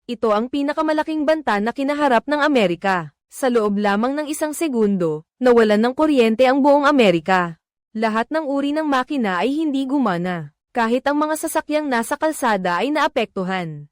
Ito ang pinakamalaking banta na kinaharap ng Amerika. Sa loob lamang ng isang segundo, nawalan ng kuryente ang buong Amerika. Lahat ng uri ng makina ay hindi gumana. Kahit ang mga sasakyang nasa kalsada ay naapektuhan.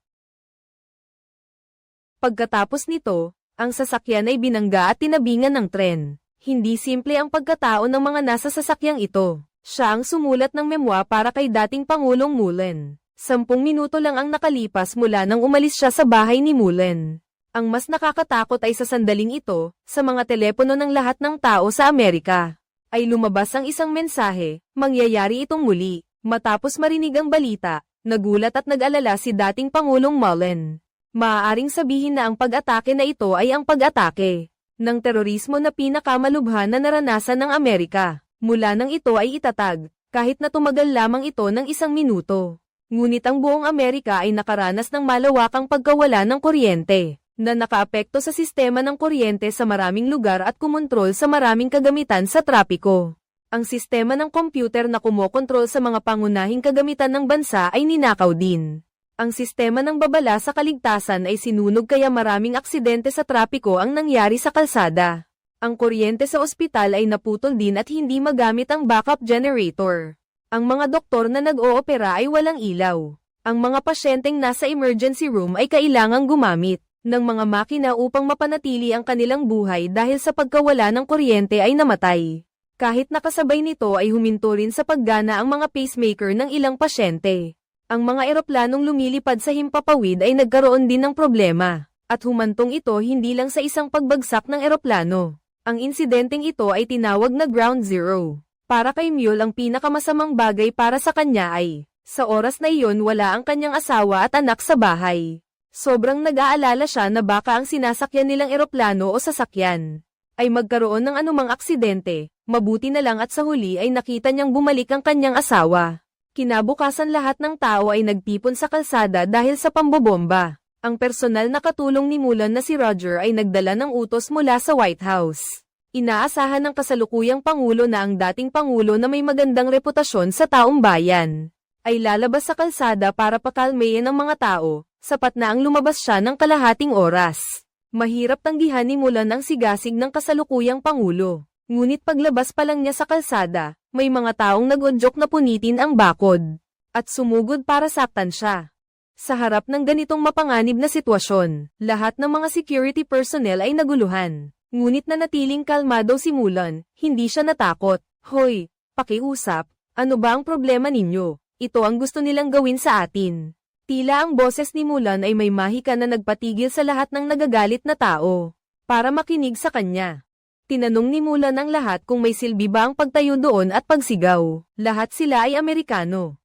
Pagkatapos nito, ang sasakyan ay binangga at tinabingan ng tren. Hindi simple ang pagkatao ng mga nasa sasakyang ito. Siya ang sumulat ng memwa para kay dating Pangulong Mullen. 10 minuto lang ang nakalipas mula nang umalis siya sa bahay ni Mullen. Ang mas nakakatakot ay sa sandaling ito, sa mga telepono ng lahat ng tao sa Amerika, ay lumabas ang isang mensahe, mangyayari itong muli. Matapos marinig ang balita, nagulat at nag-alala si dating Pangulong Mullen. Maaaring sabihin na ang pag-atake na ito ay ang pag-atake ng terorismo na pinakamalubha na naranasan ng Amerika. Mula nang ito ay itatag, kahit na tumagal lamang ito ng 1 minuto. Ngunit ang buong Amerika ay nakaranas ng malawakang pagkawala ng kuryente, na nakaapekto sa sistema ng kuryente sa maraming lugar at kumontrol sa maraming kagamitan sa trapiko. Ang sistema ng kompyuter na kumokontrol sa mga pangunahing kagamitan ng bansa ay ninakaw din. Ang sistema ng babala sa kaligtasan ay sinunog kaya maraming aksidente sa trapiko ang nangyari sa kalsada. Ang kuryente sa ospital ay naputol din at hindi magamit ang backup generator. Ang mga doktor na nag-oopera ay walang ilaw. Ang mga pasyenteng nasa emergency room ay kailangang gumamit ng mga makina upang mapanatili ang kanilang buhay dahil sa pagkawala ng kuryente ay namatay. Kahit nakasabay nito ay huminto rin sa paggana ang mga pacemaker ng ilang pasyente. Ang mga eroplanong lumilipad sa himpapawid ay nagkaroon din ng problema, at humantong ito hindi lang sa isang pagbagsak ng eroplano. Ang insidenteng ito ay tinawag na Ground Zero. Para kay Mule ang pinakamasamang bagay para sa kanya ay, sa oras na iyon wala ang kanyang asawa at anak sa bahay. Sobrang nag-aalala siya na baka ang sinasakyan nilang eroplano o sasakyan ay magkaroon ng anumang aksidente. Mabuti na lang at sa huli ay nakita niyang bumalik ang kanyang asawa. Kinabukasan lahat ng tao ay nagtipon sa kalsada dahil sa pambobomba. Ang personal na katulong ni Mullen na si Roger ay nagdala ng utos mula sa White House. Inaasahan ng kasalukuyang Pangulo na ang dating Pangulo na may magandang reputasyon sa taong bayan ay lalabas sa kalsada para pakalmayin ang mga tao. Sapat na ang lumabas siya ng kalahating oras. Mahirap tanggihan ni Mullen ang sigasig ng kasalukuyang Pangulo. Ngunit paglabas pa lang niya sa kalsada, may mga taong nag-udyok na punitin ang bakod at sumugod para saktan siya. Sa harap ng ganitong mapanganib na sitwasyon, lahat ng mga security personnel ay naguluhan. Ngunit nanatiling kalmado si Mullen, hindi siya natakot. Hoy, pakiusap, ano ba ang problema ninyo? Ito ang gusto nilang gawin sa atin. Tila ang boses ni Mullen ay may mahika na nagpatigil sa lahat ng nagagalit na tao para makinig sa kanya. Tinanong ni Mullen ang lahat kung may silbi ba ang pagtayo doon at pagsigaw. Lahat sila ay Amerikano.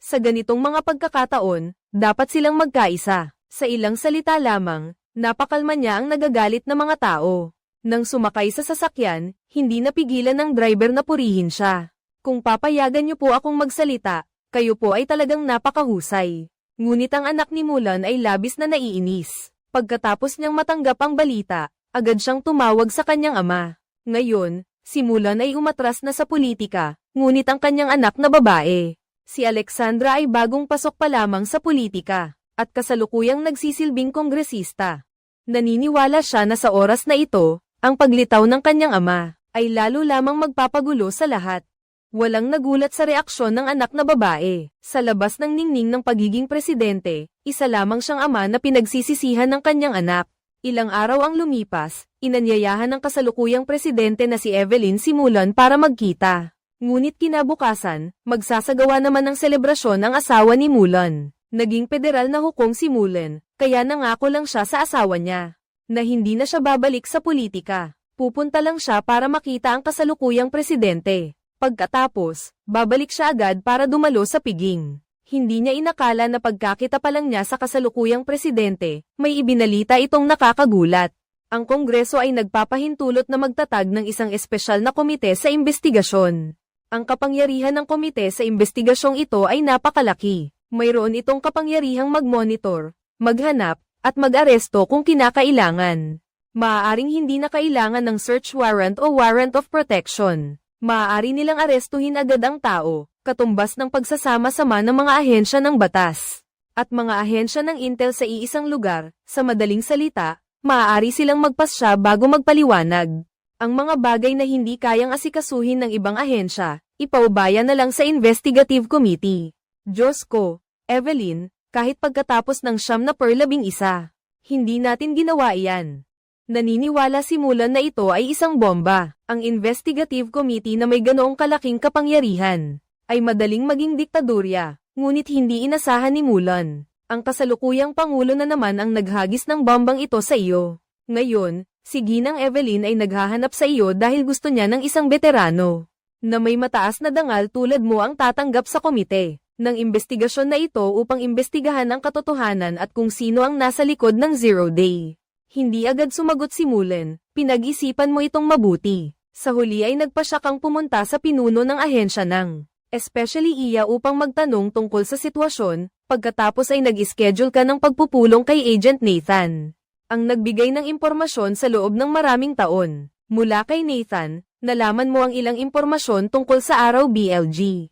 Sa ganitong mga pagkakataon, dapat silang magkaisa. Sa ilang salita lamang, napakalma niya ang nagagalit na mga tao. Nang sumakay sa sasakyan, hindi napigilan ng driver na purihin siya. Kung papayagan niyo po akong magsalita, kayo po ay talagang napakahusay. Ngunit ang anak ni Mullen ay labis na naiinis. Pagkatapos niyang matanggap ang balita, agad siyang tumawag sa kanyang ama. Ngayon, si Mullen ay umatras na sa politika, ngunit ang kanyang anak na babae, si Alexandra ay bagong pasok pa lamang sa politika, at kasalukuyang nagsisilbing kongresista. Naniniwala siya na sa oras na ito, ang paglitaw ng kanyang ama, ay lalo lamang magpapagulo sa lahat. Walang nagulat sa reaksyon ng anak na babae. Sa labas ng ningning ng pagiging presidente, isa lamang siyang ama na pinagsisisihan ng kanyang anak. Ilang araw ang lumipas, inanyayahan ng kasalukuyang presidente na si Evelyn si Mullen para magkita. Ngunit kinabukasan, magsasagawa naman ng selebrasyon ang asawa ni Mullen. Naging federal na hukom si Mullen, kaya nangako lang siya sa asawa niya na hindi na siya babalik sa politika. Pupunta lang siya para makita ang kasalukuyang presidente. Pagkatapos, babalik siya agad para dumalo sa piging. Hindi niya inakala na pagkakita pa lang niya sa kasalukuyang presidente, may ibinalita itong nakakagulat. Ang Kongreso ay nagpapahintulot na magtatag ng isang espesyal na komite sa investigasyon. Ang kapangyarihan ng komite sa investigasyong ito ay napakalaki. Mayroon itong kapangyarihang mag-monitor, maghanap, at mag-aresto kung kinakailangan. Maaaring hindi na kailangan ng search warrant o warrant of protection. Maaari nilang arestuhin agad ang tao, katumbas ng pagsasama-sama ng mga ahensya ng batas. at mga ahensya ng intel sa iisang lugar. Sa madaling salita, maaari silang magpasya bago magpaliwanag. Ang mga bagay na hindi kayang asikasuhin ng ibang ahensya, ipaubaya na lang sa investigative committee. Diyos ko, Evelyn, kahit pagkatapos ng 11, hindi natin ginawa iyan. Naniniwala si Mulan na ito ay isang bomba. Ang investigative committee na may ganoong kalaking kapangyarihan ay madaling maging diktadorya, ngunit hindi inasahan ni Mulan. Ang kasalukuyang pangulo na naman ang naghagis ng bombang ito sa iyo. Ngayon, si Ginang Evelyn ay naghahanap sa iyo dahil gusto niya ng isang veterano na may mataas na dangal tulad mo ang tatanggap sa komite ng investigasyon na ito upang imbestigahan ang katotohanan at kung sino ang nasa likod ng Zero Day. Hindi agad sumagot si Mulan, pinag-isipan mo itong mabuti. Sa huli ay nagpasya kang pumunta sa pinuno ng ahensya ng especially iya upang magtanong tungkol sa sitwasyon, pagkatapos ay nag-schedule ka ng pagpupulong kay Agent Nathan. Ang nagbigay ng impormasyon sa loob ng maraming taon. Mula kay Nathan, nalaman mo ang ilang impormasyon tungkol sa araw BLG.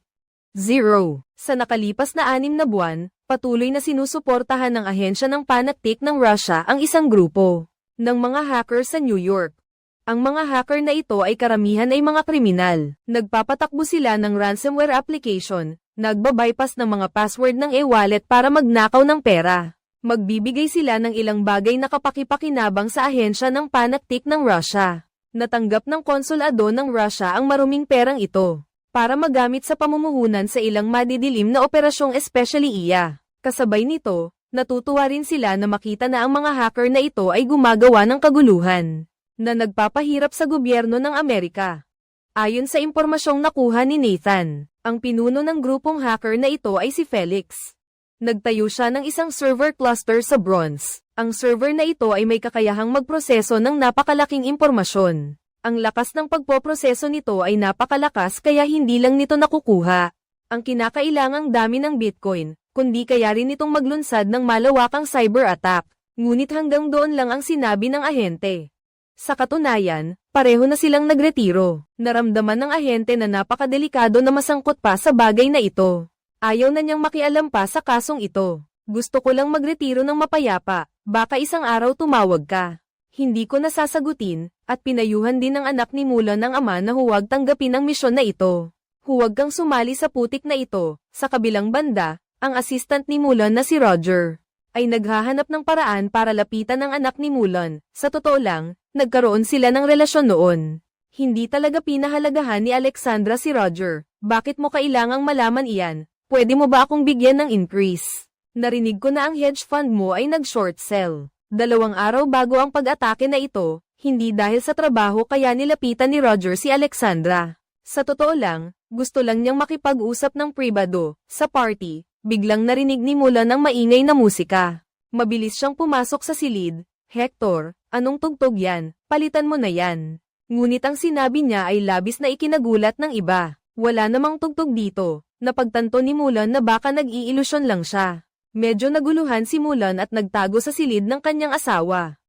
0. Sa nakalipas na 6 na buwan, patuloy na sinusuportahan ng ahensya ng panaktik ng Russia ang isang grupo ng mga hacker sa New York. Ang mga hacker na ito ay karamihan ay mga kriminal. Nagpapatakbo sila ng ransomware application, nagbabypass ng mga password ng e-wallet para magnakaw ng pera. Magbibigay sila ng ilang bagay na kapakipakinabang sa ahensya ng panaktik ng Russia. Natanggap ng konsulado ng Russia ang maruming perang ito para magamit sa pamumuhunan sa ilang madidilim na operasyong especially iya. Kasabay nito, natutuwa rin sila na makita na ang mga hacker na ito ay gumagawa ng kaguluhan na nagpapahirap sa gobyerno ng Amerika. Ayon sa impormasyong nakuha ni Nathan, ang pinuno ng grupong hacker na ito ay si Felix. Nagtayo siya ng isang server cluster sa Bronx. Ang server na ito ay may kakayahang magproseso ng napakalaking impormasyon. Ang lakas ng pagpoproseso nito ay napakalakas kaya hindi lang nito nakukuha ang kinakailangang dami ng Bitcoin, kundi kaya rin itong maglunsad ng malawakang cyber attack. Ngunit hanggang doon lang ang sinabi ng ahente. Sa katunayan, pareho na silang nagretiro. Naramdaman ng ahente na napakadelikado na masangkot pa sa bagay na ito. Ayaw na niyang makialam pa sa kasong ito. Gusto ko lang magretiro ng mapayapa, baka isang araw tumawag ka. Hindi ko nasasagutin, at pinayuhan din ng anak ni Mulan ng ama na huwag tanggapin ang misyon na ito. Huwag kang sumali sa putik na ito. Sa kabilang banda, ang assistant ni Mulan na si Roger ay naghahanap ng paraan para lapitan ng anak ni Mulan. Sa totoo lang, nagkaroon sila ng relasyon noon. Hindi talaga pinahalagahan ni Alexandra si Roger. Bakit mo kailangang malaman iyan? Pwede mo ba akong bigyan ng increase? Narinig ko na ang hedge fund mo ay nag-short sell. 2 araw bago ang pag-atake na ito, hindi dahil sa trabaho kaya nilapitan ni Roger si Alexandra. Sa totoo lang, gusto lang niyang makipag-usap ng pribado. Sa party, biglang narinig ni Mulan ang maingay na musika. Mabilis siyang pumasok sa silid. Hector, anong tugtog yan? Palitan mo na yan. Ngunit ang sinabi niya ay labis na ikinagulat ng iba. Wala namang tugtog dito. Napagtanto ni Mulan na baka nag-iilusyon lang siya. Medyo naguluhan si Mulan at nagtago sa silid ng kanyang asawa.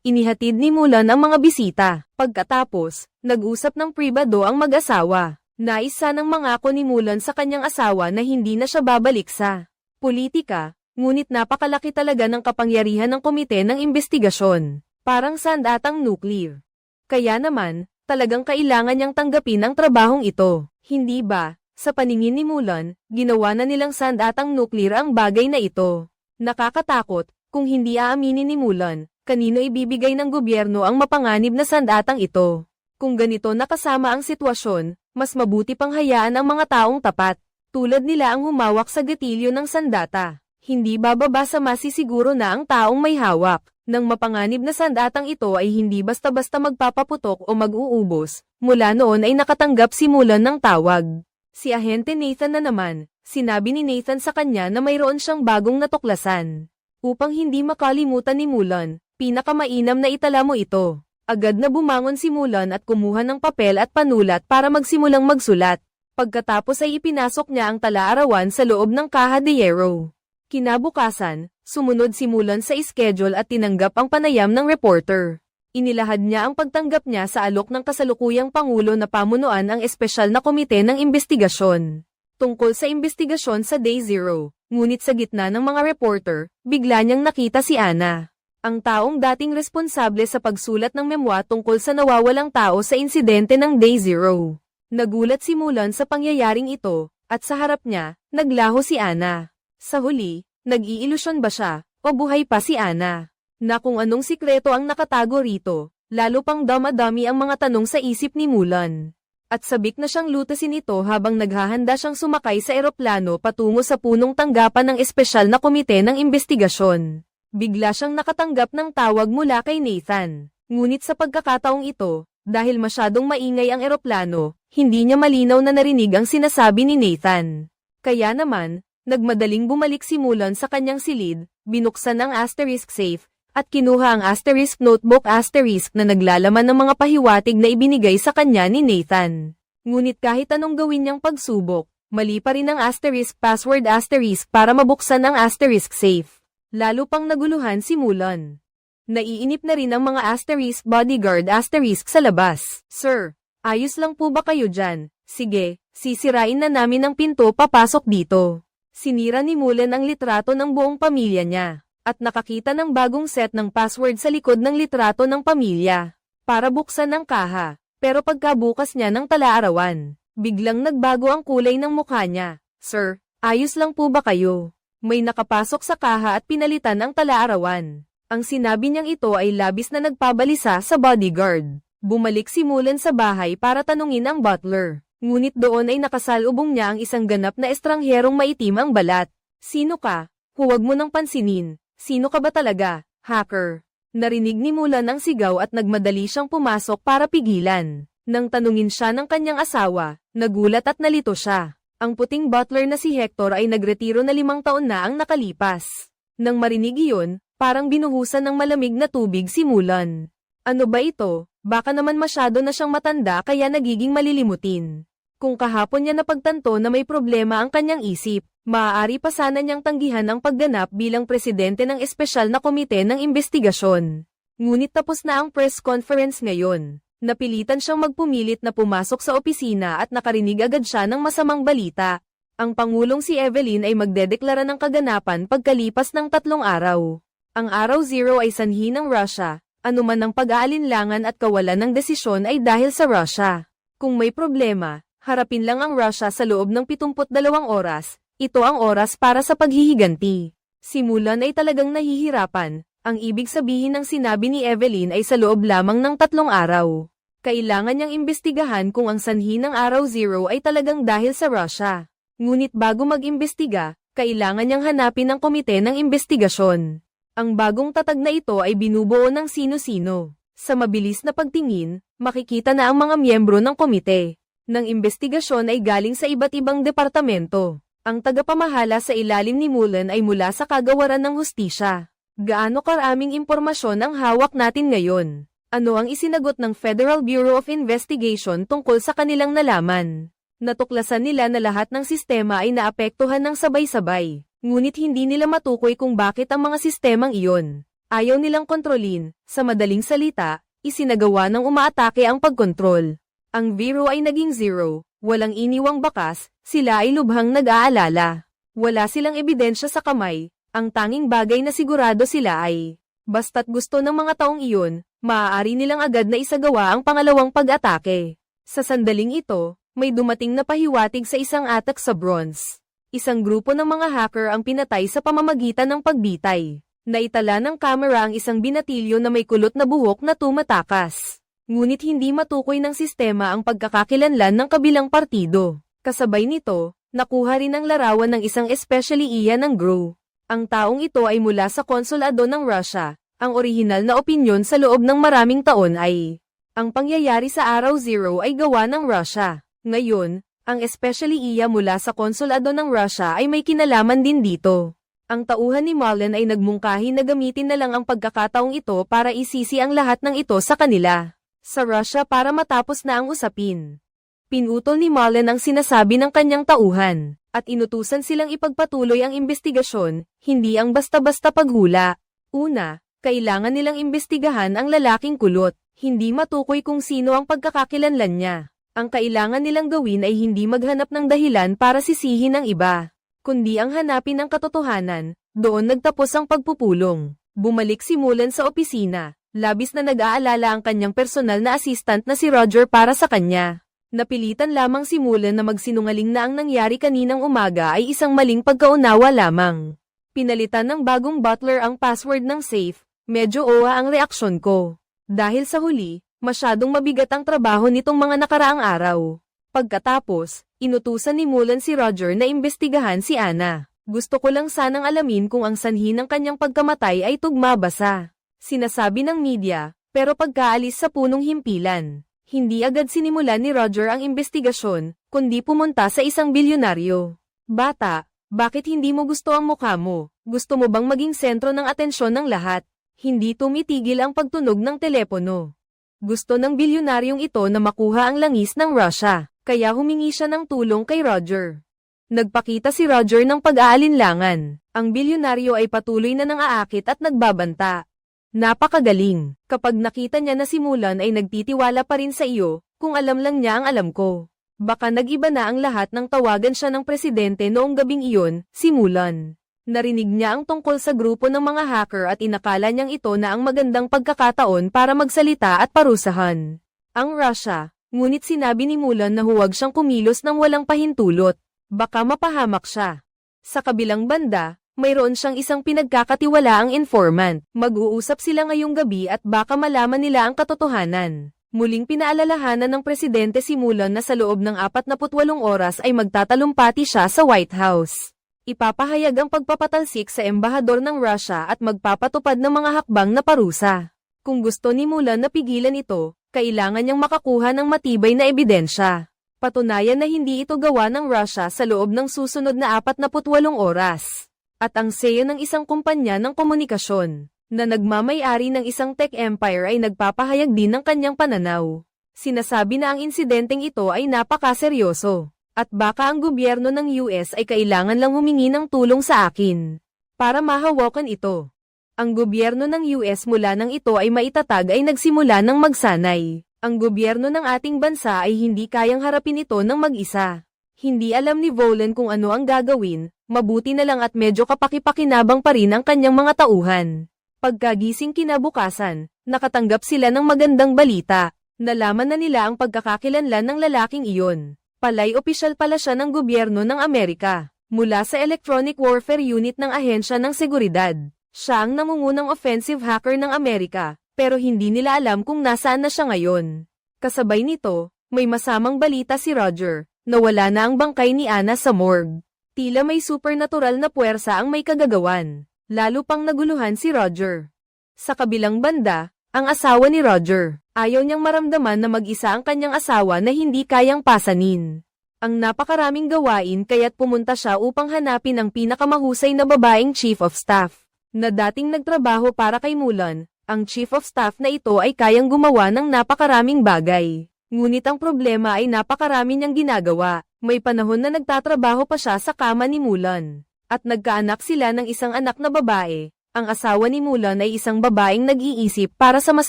Inihatid ni Mulan ang mga bisita. Pagkatapos, nag-usap ng pribado ang mag-asawa. Nais sanang mangako ni Mulan sa kanyang asawa na hindi na siya babalik sa politika, ngunit napakalaki talaga ng kapangyarihan ng komite ng investigasyon. Parang sandatang nuclear. Kaya naman, talagang kailangan niyang tanggapin ang trabahong ito. Hindi ba? Sa paningin ni Mulan, ginawa na nilang sandatang nuclear ang bagay na ito. Nakakatakot, kung hindi aaminin ni Mulan, kanino ibibigay ng gobyerno ang mapanganib na sandatang ito. Kung ganito nakasama ang sitwasyon, mas mabuti pang hayaan ang mga taong tapat, tulad nila ang humawak sa gatilyo ng sandata. Hindi bababa sa masisiguro na ang taong may hawak ng mapanganib na sandatang ito ay hindi basta-basta magpapaputok o mag-uubos. Mula noon ay nakatanggap si Mulan ng tawag. Si Ahente Nathan na naman, sinabi ni Nathan sa kanya na mayroon siyang bagong natuklasan. Upang hindi makalimutan ni Mulan, pinakamainam na itala mo ito. Agad na bumangon si Mulan at kumuha ng papel at panulat para magsimulang magsulat. Pagkatapos ay ipinasok niya ang tala-arawan sa loob ng kaha de hierro. Kinabukasan, sumunod si Mulan sa schedule at tinanggap ang panayam ng reporter. Inilahad niya ang pagtanggap niya sa alok ng kasalukuyang Pangulo na pamunuan ang espesyal na komite ng investigasyon. Tungkol sa investigasyon sa Day Zero, Ngunit sa gitna ng mga reporter, bigla niyang nakita si Ana. Ang taong dating responsable sa pagsulat ng memwa tungkol sa nawawalang tao sa insidente ng Day Zero. Nagulat si Mulan sa pangyayaring ito, at sa harap niya, naglaho si Ana. Sa huli, nag-iilusyon ba siya, o buhay pa si Ana? Na kung anong sikreto ang nakatago rito, lalo pang damadami ang mga tanong sa isip ni Mulan. At sabik na siyang lutasin ito habang naghahanda siyang sumakay sa eroplano patungo sa punong tanggapan ng espesyal na komite ng investigasyon. Bigla siyang nakatanggap ng tawag mula kay Nathan. Ngunit sa pagkakataong ito, dahil masyadong maingay ang eroplano, hindi niya malinaw na narinig ang sinasabi ni Nathan. Kaya naman, nagmadaling bumalik si Mulan sa kanyang silid, binuksan ang asterisk safe, at kinuha ang asterisk notebook asterisk na naglalaman ng mga pahiwatig na ibinigay sa kanya ni Nathan. Ngunit kahit anong gawin niyang pagsubok, mali pa rin ang asterisk password asterisk para mabuksan ang asterisk safe. Lalo pang naguluhan si Mulan. Naiinip na rin ang mga asterisk bodyguard asterisk sa labas. Sir, ayos lang po ba kayo dyan? Sige, sisirain na namin ang pinto papasok dito. Sinira ni Mulan ang litrato ng buong pamilya niya. At nakakita ng bagong set ng password sa likod ng litrato ng pamilya. Para buksan ang kaha, pero pagkabukas niya ng talaarawan, biglang nagbago ang kulay ng mukha niya. Sir, ayos lang po ba kayo? May nakapasok sa kaha at pinalitan ang talaarawan. Ang sinabi niyang ito ay labis na nagpabalisa sa bodyguard. Bumalik si Mulan sa bahay para tanungin ang butler. Ngunit doon ay nakasalubong niya ang isang ganap na estrangherong maitim ang balat. Sino ka? Huwag mo nang pansinin. Sino ka ba talaga, hacker? Narinig ni Mulan ang sigaw at nagmadali siyang pumasok para pigilan. Nang tanungin siya ng kanyang asawa, nagulat at nalito siya. Ang puting butler na si Hector ay nagretiro na 5 taon na ang nakalipas. Nang marinig iyon, parang binuhusan ng malamig na tubig si Mulan. Ano ba ito? Baka naman masyado na siyang matanda kaya nagiging malilimutin. Kung kahapon niya napagtanto na may problema ang kanyang isip, maaari pa sana niyang tanggihan ang pagganap bilang presidente ng espesyal na komite ng investigasyon. Ngunit tapos na ang press conference ngayon. Napilitan siyang magpumilit na pumasok sa opisina at nakarinig agad siya ng masamang balita. Ang Pangulong si Evelyn ay magdedeklara ng kaganapan pagkalipas ng 3 araw. Ang araw 0 ay sanhi ng Russia, anuman ang pag-aalinlangan at kawalan ng desisyon ay dahil sa Russia. Kung may problema, harapin lang ang Russia sa loob ng 72 oras, ito ang oras para sa paghihiganti. Si Mulan ay talagang nahihirapan, ang ibig sabihin ng sinabi ni Evelyn ay sa loob lamang ng 3 araw. Kailangan niyang imbestigahan kung ang sanhi ng araw 0 ay talagang dahil sa Russia. Ngunit bago mag-imbestiga, kailangan niyang hanapin ang komite ng investigasyon. Ang bagong tatag na ito ay binubuo ng sino-sino. Sa mabilis na pagtingin, makikita na ang mga miyembro ng komite ng investigasyon ay galing sa iba't ibang departamento. Ang tagapamahala sa ilalim ni Mulan ay mula sa kagawaran ng hustisya. Gaano karaming impormasyon ang hawak natin ngayon? Ano ang isinagot ng Federal Bureau of Investigation tungkol sa kanilang nalaman? Natuklasan nila na lahat ng sistema ay naapektuhan ng sabay-sabay. Ngunit hindi nila matukoy kung bakit ang mga sistemang iyon ayaw nilang kontrolin. Sa madaling salita, isinagawa ng umaatake ang pagkontrol. Ang zero ay naging 0, walang iniwang bakas, sila ay lubhang nag-aalala. Wala silang ebidensya sa kamay, ang tanging bagay na sigurado sila ay, basta't gusto ng mga taong iyon, maaari nilang agad na isagawa ang pangalawang pag-atake. Sa sandaling ito, may dumating na pahiwatig sa isang atak sa Bronze. Isang grupo ng mga hacker ang pinatay sa pamamagitan ng pagbitay. Naitala ng kamera ang isang binatilyo na may kulot na buhok na tumatakas. Ngunit hindi matukoy ng sistema ang pagkakakilanlan ng kabilang partido. Kasabay nito, nakuha rin ang larawan ng isang especially iya ng GRU. Ang taong ito ay mula sa konsulado ng Russia. Ang orihinal na opinyon sa loob ng maraming taon ay, ang pangyayari sa araw 0 ay gawa ng Russia. Ngayon, ang especially iya mula sa konsulado ng Russia ay may kinalaman din dito. Ang tauhan ni Mulan ay nagmungkahi na gamitin na lang ang pagkakataong ito para isisi ang lahat ng ito sa kanila, sa Russia para matapos na ang usapin. Pinutol ni Mulan ang sinasabi ng kanyang tauhan, at inutusan silang ipagpatuloy ang investigasyon, hindi ang basta-basta paghula. Una, kailangan nilang imbestigahan ang lalaking kulot, hindi matukoy kung sino ang pagkakakilanlan niya. Ang kailangan nilang gawin ay hindi maghanap ng dahilan para sisihin ang iba, kundi ang hanapin ang katotohanan. Doon nagtapos ang pagpupulong. Bumalik si Mulan sa opisina. Labis na nag-aalala ang kanyang personal na assistant na si Roger para sa kanya. Napilitan lamang si Mulan na magsinungaling na ang nangyari kaninang umaga ay isang maling pagkaunawa lamang. Pinalitan ng bagong butler ang password ng safe. Medyo owa ang reaksyon ko. Dahil sa huli, masyadong mabigat ang trabaho nitong mga nakaraang araw. Pagkatapos, inutusan ni Mulan si Roger na imbestigahan si Anna. Gusto ko lang sanang alamin kung ang sanhi ng kanyang pagkamatay ay tugma basa. Sinasabi ng media, pero pagkaalis sa punong himpilan, hindi agad sinimulan ni Roger ang investigasyon, kundi pumunta sa isang bilyonaryo. Bata, bakit hindi mo gusto ang mukha mo? Gusto mo bang maging sentro ng atensyon ng lahat? Hindi tumitigil ang pagtunog ng telepono. Gusto ng bilyonaryong ito na makuha ang langis ng Russia, kaya humingi siya ng tulong kay Roger. Nagpakita si Roger ng pag-aalinlangan. Ang bilyonaryo ay patuloy na nang-aakit at nagbabanta. Napakagaling. Kapag nakita niya na si Mulan ay nagtitiwala pa rin sa iyo, kung alam lang niya ang alam ko. Baka nag-iba na ang lahat nang tawagan siya ng presidente noong gabing iyon, si Mulan. Narinig niya ang tungkol sa grupo ng mga hacker at inakala niyang ito na ang magandang pagkakataon para magsalita at parusahan ang Russia, ngunit sinabi ni Mulan na huwag siyang kumilos ng walang pahintulot. Baka mapahamak siya. Sa kabilang banda, mayroon siyang isang pinagkakatiwalaang informant. Mag-uusap sila ngayong gabi at baka malaman nila ang katotohanan. Muling pinaalalahanan ng presidente si Mulan na sa loob ng 48 oras ay magtatalumpati siya sa White House. Ipapahayag ang pagpapatalsik sa embahador ng Russia at magpapatupad ng mga hakbang na parusa. Kung gusto ni Mulan na pigilan ito, kailangan niyang makakuha ng matibay na ebidensya. Patunayan na hindi ito gawa ng Russia sa loob ng susunod na 48 oras. At ang CEO ng isang kumpanya ng komunikasyon, na nagmamay-ari ng isang tech empire ay nagpapahayag din ng kanyang pananaw. Sinasabi na ang insidenteng ito ay napakaseryoso, at baka ang gobyerno ng US ay kailangan lang humingi ng tulong sa akin para mahawakan ito. Ang gobyerno ng US mula nang ito ay maitatag ay nagsimula ng magsanay. Ang gobyerno ng ating bansa ay hindi kayang harapin ito ng mag-isa. Hindi alam ni Volan kung ano ang gagawin, mabuti na lang at medyo kapaki-pakinabang pa rin ang kanyang mga tauhan. Pagkagising kinabukasan, nakatanggap sila ng magandang balita. Nalaman na nila ang pagkakakilanlan ng lalaking iyon. Palay opisyal pala siya ng gobyerno ng Amerika, mula sa Electronic Warfare Unit ng Ahensya ng Seguridad. Siya ang nangungunang offensive hacker ng Amerika, pero hindi nila alam kung nasaan na siya ngayon. Kasabay nito, may masamang balita si Roger, na wala na ang bangkay ni Anna sa morgue. Tila may supernatural na puwersa ang may kagagawan. Lalo pang naguluhan si Roger. Sa kabilang banda, ang asawa ni Roger, ayaw niyang maramdaman na mag-isa ang kanyang asawa na hindi kayang pasanin. Ang napakaraming gawain kaya't pumunta siya upang hanapin ang pinakamahusay na babaeng chief of staff, na dating nagtrabaho para kay Mulan. Ang chief of staff na ito ay kayang gumawa ng napakaraming bagay. Ngunit ang problema ay napakarami niyang ginagawa. May panahon na nagtatrabaho pa siya sa kama ni Mulan. At nagkaanak sila ng isang anak na babae. Ang asawa ni Mulan ay isang babaeng nag-iisip para sa mas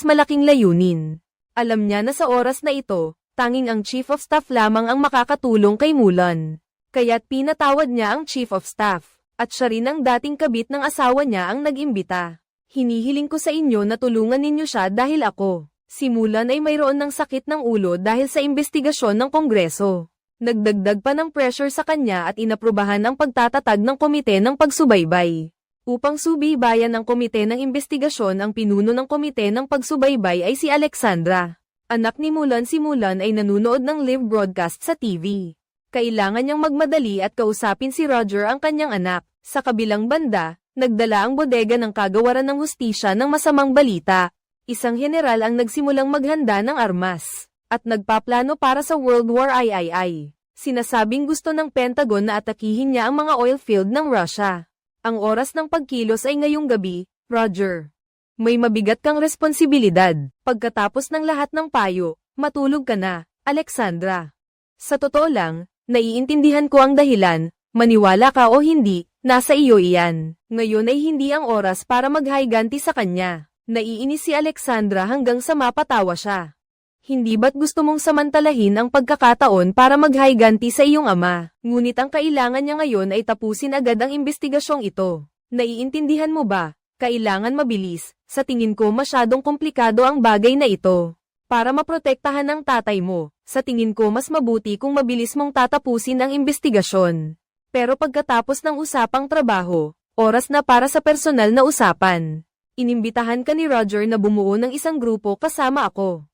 malaking layunin. Alam niya na sa oras na ito, tanging ang chief of staff lamang ang makakatulong kay Mulan. Kaya't pinatawad niya ang chief of staff. At siya rin ang dating kabit ng asawa niya ang nag-imbita. Hinihiling ko sa inyo na tulungan ninyo siya dahil ako. Si Mulan ay mayroon ng sakit ng ulo dahil sa investigasyon ng Kongreso. Nagdagdag pa ng pressure sa kanya at inaprubahan ang pagtatatag ng komite ng pagsubaybay. Upang subaybayan ng komite ng investigasyon, ang pinuno ng komite ng pagsubaybay ay si Alexandra. Anak ni Mulan. Si Mulan ay nanunood ng live broadcast sa TV. Kailangan niyang magmadali at kausapin si Roger, ang kanyang anak. Sa kabilang banda, nagdala ang bodega ng kagawaran ng hustisya ng masamang balita. Isang general ang nagsimulang maghanda ng armas, at nagpaplano para sa World War III. Sinasabing gusto ng Pentagon na atakihin niya ang mga oil field ng Russia. Ang oras ng pagkilos ay ngayong gabi, Roger. May mabigat kang responsibilidad. Pagkatapos ng lahat ng payo, matulog ka na, Alexandra. Sa totoo lang, naiintindihan ko ang dahilan, maniwala ka o hindi, nasa iyo iyan. Ngayon ay hindi ang oras para maghayganti sa kanya. Naiinis si Alexandra hanggang sa mapatawa siya. Hindi ba't gusto mong samantalahin ang pagkakataon para maghayganti sa iyong ama? Ngunit ang kailangan niya ngayon ay tapusin agad ang investigasyong ito. Naiintindihan mo ba? Kailangan mabilis. Sa tingin ko masyadong komplikado ang bagay na ito. Para maprotektahan ang tatay mo, sa tingin ko mas mabuti kung mabilis mong tatapusin ang investigasyon. Pero pagkatapos ng usapang trabaho, oras na para sa personal na usapan. Inimbitahan ka ni Roger na bumuo ng isang grupo kasama ako.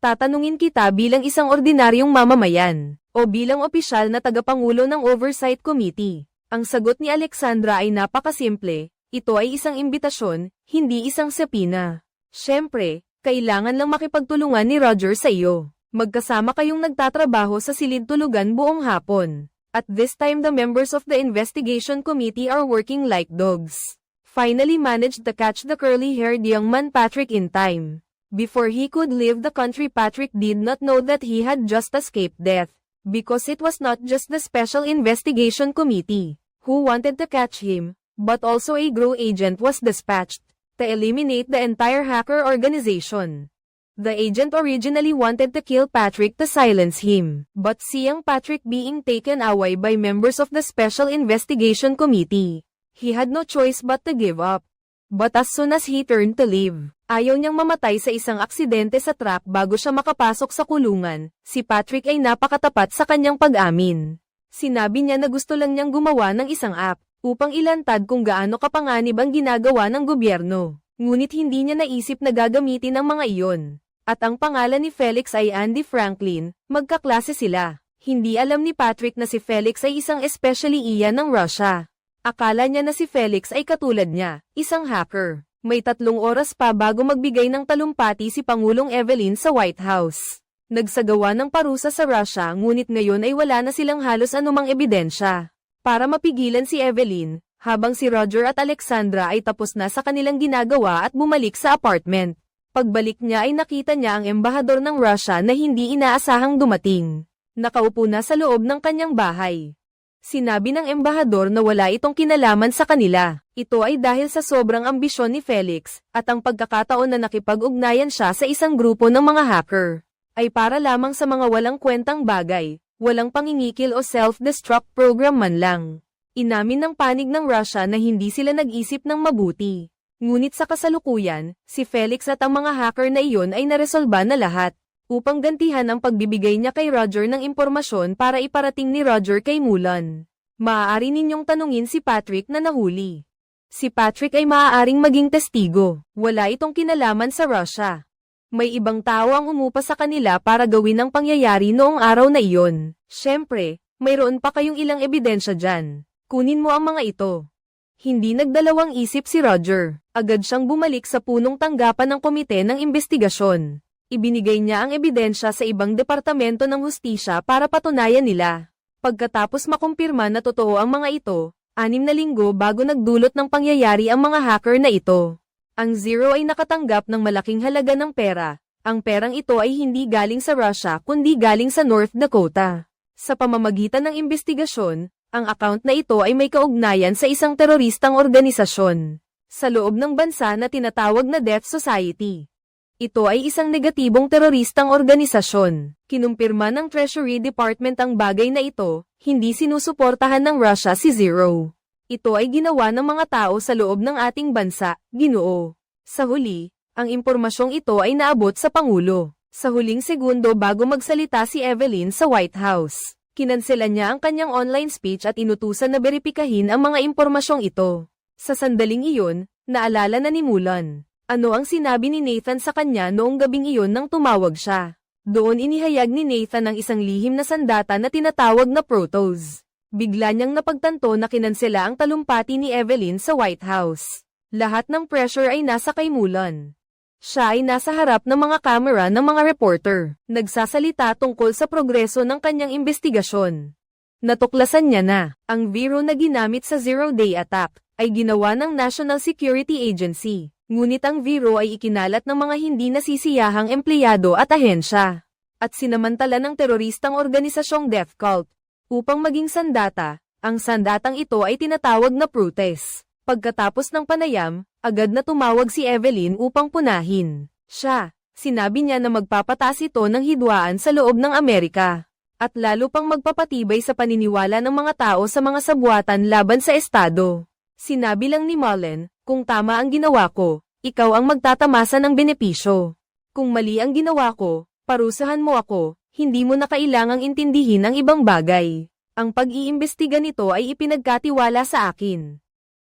Tatanungin kita bilang isang ordinaryong mamamayan, o bilang opisyal na tagapangulo ng Oversight Committee. Ang sagot ni Alexandra ay napakasimple, ito ay isang imbitasyon, hindi isang sapina. Siyempre, kailangan lang makipagtulungan ni Roger sa iyo. Magkasama kayong nagtatrabaho sa silid-tulugan buong hapon. At this time the members of the investigation committee are working like dogs. Finally managed to catch the curly-haired young man Patrick in time. Before he could leave the country, Patrick did not know that he had just escaped death. Because it was not just the Special Investigation Committee who wanted to catch him, but also a GRU agent was dispatched to eliminate the entire hacker organization. The agent originally wanted to kill Patrick to silence him, but seeing Patrick being taken away by members of the Special Investigation Committee, he had no choice but to give up. But as soon as he turned to leave, ayaw niyang mamatay sa isang aksidente sa truck bago siya makapasok sa kulungan, si Patrick ay napakatapat sa kanyang pag-amin. Sinabi niya na gusto lang niyang gumawa ng isang app, upang ilantad kung gaano kapanganib ang ginagawa ng gobyerno. Ngunit hindi niya naisip na gagamitin ang mga iyon. At ang pangalan ni Felix ay Andy Franklin, magkaklase sila. Hindi alam ni Patrick na si Felix ay isang especially iyan ng Russia. Akala niya na si Felix ay katulad niya, isang hacker. May 3 oras pa bago magbigay ng talumpati si Pangulong Evelyn sa White House. Nagsagawa ng parusa sa Russia ngunit ngayon ay wala na silang halos anumang ebidensya. Para mapigilan si Evelyn, habang si Roger at Alexandra ay tapos na sa kanilang ginagawa at bumalik sa apartment. Pagbalik niya ay nakita niya ang embahador ng Russia na hindi inaasahang dumating. Nakaupo na sa loob ng kanyang bahay. Sinabi ng embahador na wala itong kinalaman sa kanila. Ito ay dahil sa sobrang ambisyon ni Felix, at ang pagkakataon na nakipag-ugnayan siya sa isang grupo ng mga hacker, ay para lamang sa mga walang kwentang bagay. Walang pangingikil o self-destruct program man lang. Inamin ng panig ng Russia na hindi sila nag-isip ng mabuti. Ngunit sa kasalukuyan, si Felix at ang mga hacker na iyon ay naresolba na lahat, upang gantihan ang pagbibigay niya kay Roger ng impormasyon para iparating ni Roger kay Mulan. Maaari ninyong tanungin si Patrick na nahuli. Si Patrick ay maaaring maging testigo. Wala itong kinalaman sa Russia. May ibang tao ang umupa sa kanila para gawin ang pangyayari noong araw na iyon. Siyempre, mayroon pa kayong ilang ebidensya dyan. Kunin mo ang mga ito. Hindi nagdalawang isip si Roger. Agad siyang bumalik sa punong tanggapan ng komite ng investigasyon. Ibinigay niya ang ebidensya sa ibang departamento ng hustisya para patunayan nila. Pagkatapos makumpirma na totoo ang mga ito, 6 na linggo bago nagdulot ng pangyayari ang mga hacker na ito. Ang Zero ay nakatanggap ng malaking halaga ng pera. Ang perang ito ay hindi galing sa Russia kundi galing sa North Dakota. Sa pamamagitan ng investigasyon, ang account na ito ay may kaugnayan sa isang teroristang organisasyon sa loob ng bansa na tinatawag na Death Society. Ito ay isang negatibong teroristang organisasyon. Kinumpirma ng Treasury Department ang bagay na ito, hindi sinusuportahan ng Russia si Zero. Ito ay ginawa ng mga tao sa loob ng ating bansa, Ginoo. Sa huli, ang impormasyong ito ay naabot sa Pangulo. Sa huling segundo bago magsalita si Evelyn sa White House, kinansela niya ang kanyang online speech at inutusan na beripikahin ang mga impormasyong ito. Sa sandaling iyon, naalala na ni Mulan. Ano ang sinabi ni Nathan sa kanya noong gabing iyon nang tumawag siya. Doon inihayag ni Nathan ang isang lihim na sandata na tinatawag na Protos. Bigla niyang napagtanto na kinansela ang talumpati ni Evelyn sa White House. Lahat ng pressure ay nasa kay Mulan. Siya ay nasa harap ng mga kamera ng mga reporter, nagsasalita tungkol sa progreso ng kanyang investigasyon. Natuklasan niya na, ang biro na ginamit sa Zero-Day attack, ay ginawa ng National Security Agency. Ngunit ang biro ay ikinalat ng mga hindi nasisiyahang empleyado at ahensya. At sinamantala ng teroristang organisasyong Death Cult. Upang maging sandata, ang sandatang ito ay tinatawag na Protes. Pagkatapos ng panayam, agad na tumawag si Evelyn upang punahin siya. Sinabi niya na magpapataas ito ng hidwaan sa loob ng Amerika. At lalo pang magpapatibay sa paniniwala ng mga tao sa mga sabuatan laban sa Estado. Sinabi lang ni Mullen, kung tama ang ginawa ko, ikaw ang magtatamasa ng benepisyo. Kung mali ang ginawa ko, parusahan mo ako, hindi mo na kailangang intindihin ang ibang bagay. Ang pag-iimbestiga nito ay ipinagkatiwala sa akin.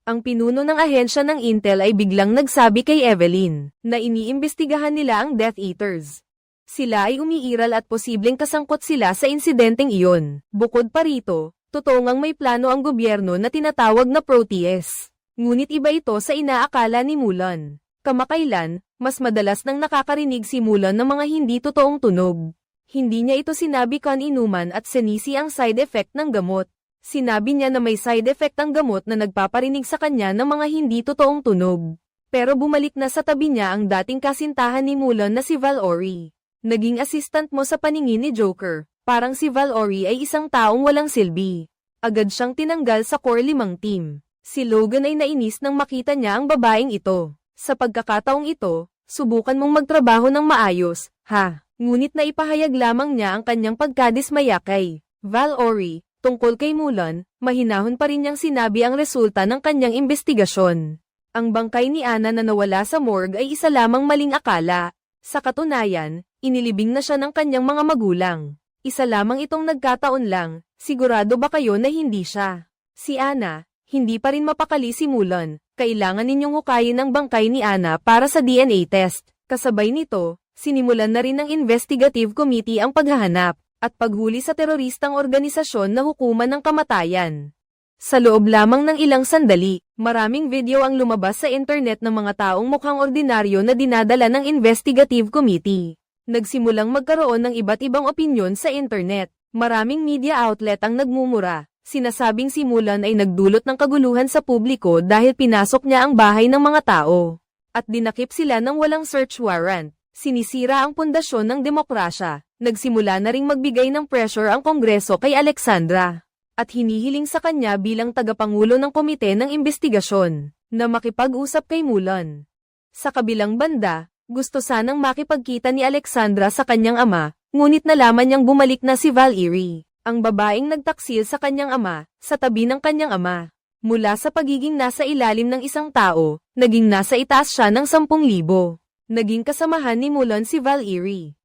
Ang pinuno ng ahensya ng Intel ay biglang nagsabi kay Evelyn, na iniimbestigahan nila ang Death Eaters. Sila ay umiiral at posibleng kasangkot sila sa insidenteng iyon. Bukod pa rito, totoo ngang may plano ang gobyerno na tinatawag na Proteus. Ngunit iba ito sa inaakala ni Mullen. Kamakailan, mas madalas nang nakakarinig si Mullen ng mga hindi totoong tunog. Hindi niya ito sinabi kan inuman at senisi ang side effect ng gamot. Sinabi niya na may side effect ang gamot na nagpaparinig sa kanya ng mga hindi totoong tunog. Pero bumalik na sa tabi niya ang dating kasintahan ni Mullen na si Val-Ori. Naging assistant mo sa paningin ni Joker, parang si Val-Ori ay isang taong walang silbi. Agad siyang tinanggal sa core 5 team. Si Logan ay nainis nang makita niya ang babaeng ito. Sa pagkakataong ito, subukan mong magtrabaho ng maayos, ha? Ngunit naipahayag lamang niya ang kanyang pagkadismaya kay Val-Ori. Tungkol kay Mullen, mahinahon pa rin niyang sinabi ang resulta ng kanyang investigasyon. Ang bangkay ni Anna na nawala sa morgue ay isa lamang maling akala. Sa katunayan, inilibing na siya ng kanyang mga magulang. Isa lamang itong nagkataon lang, sigurado ba kayo na hindi siya? Si Anna, hindi pa rin mapakali si Mullen, kailangan ninyong hukayin ang bangkay ni Anna para sa DNA test. Kasabay nito, sinimulan na rin ng investigative committee ang paghahanap at paghuli sa teroristang organisasyon na hukuman ng kamatayan. Sa loob lamang ng ilang sandali, maraming video ang lumabas sa internet ng mga taong mukhang ordinaryo na dinadala ng investigative committee. Nagsimulang magkaroon ng iba't ibang opinyon sa internet. Maraming media outlet ang nagmumura. Sinasabing si Mullen ay nagdulot ng kaguluhan sa publiko dahil pinasok niya ang bahay ng mga tao. At dinakip sila ng walang search warrant. Sinisira ang pundasyon ng demokrasya. Nagsimula na ring magbigay ng pressure ang Kongreso kay Alexandra. At hinihiling sa kanya bilang tagapangulo ng komite ng investigasyon, na makipag-usap kay Mullen. Sa kabilang banda, gusto sanang makipagkita ni Alexandra sa kanyang ama, ngunit nalaman niyang bumalik na si Val-Ori, ang babaeng nagtaksil sa kanyang ama, sa tabi ng kanyang ama. Mula sa pagiging nasa ilalim ng isang tao, naging nasa itaas siya ng 10,000. Naging kasamahan ni Mullen si Val-Ori.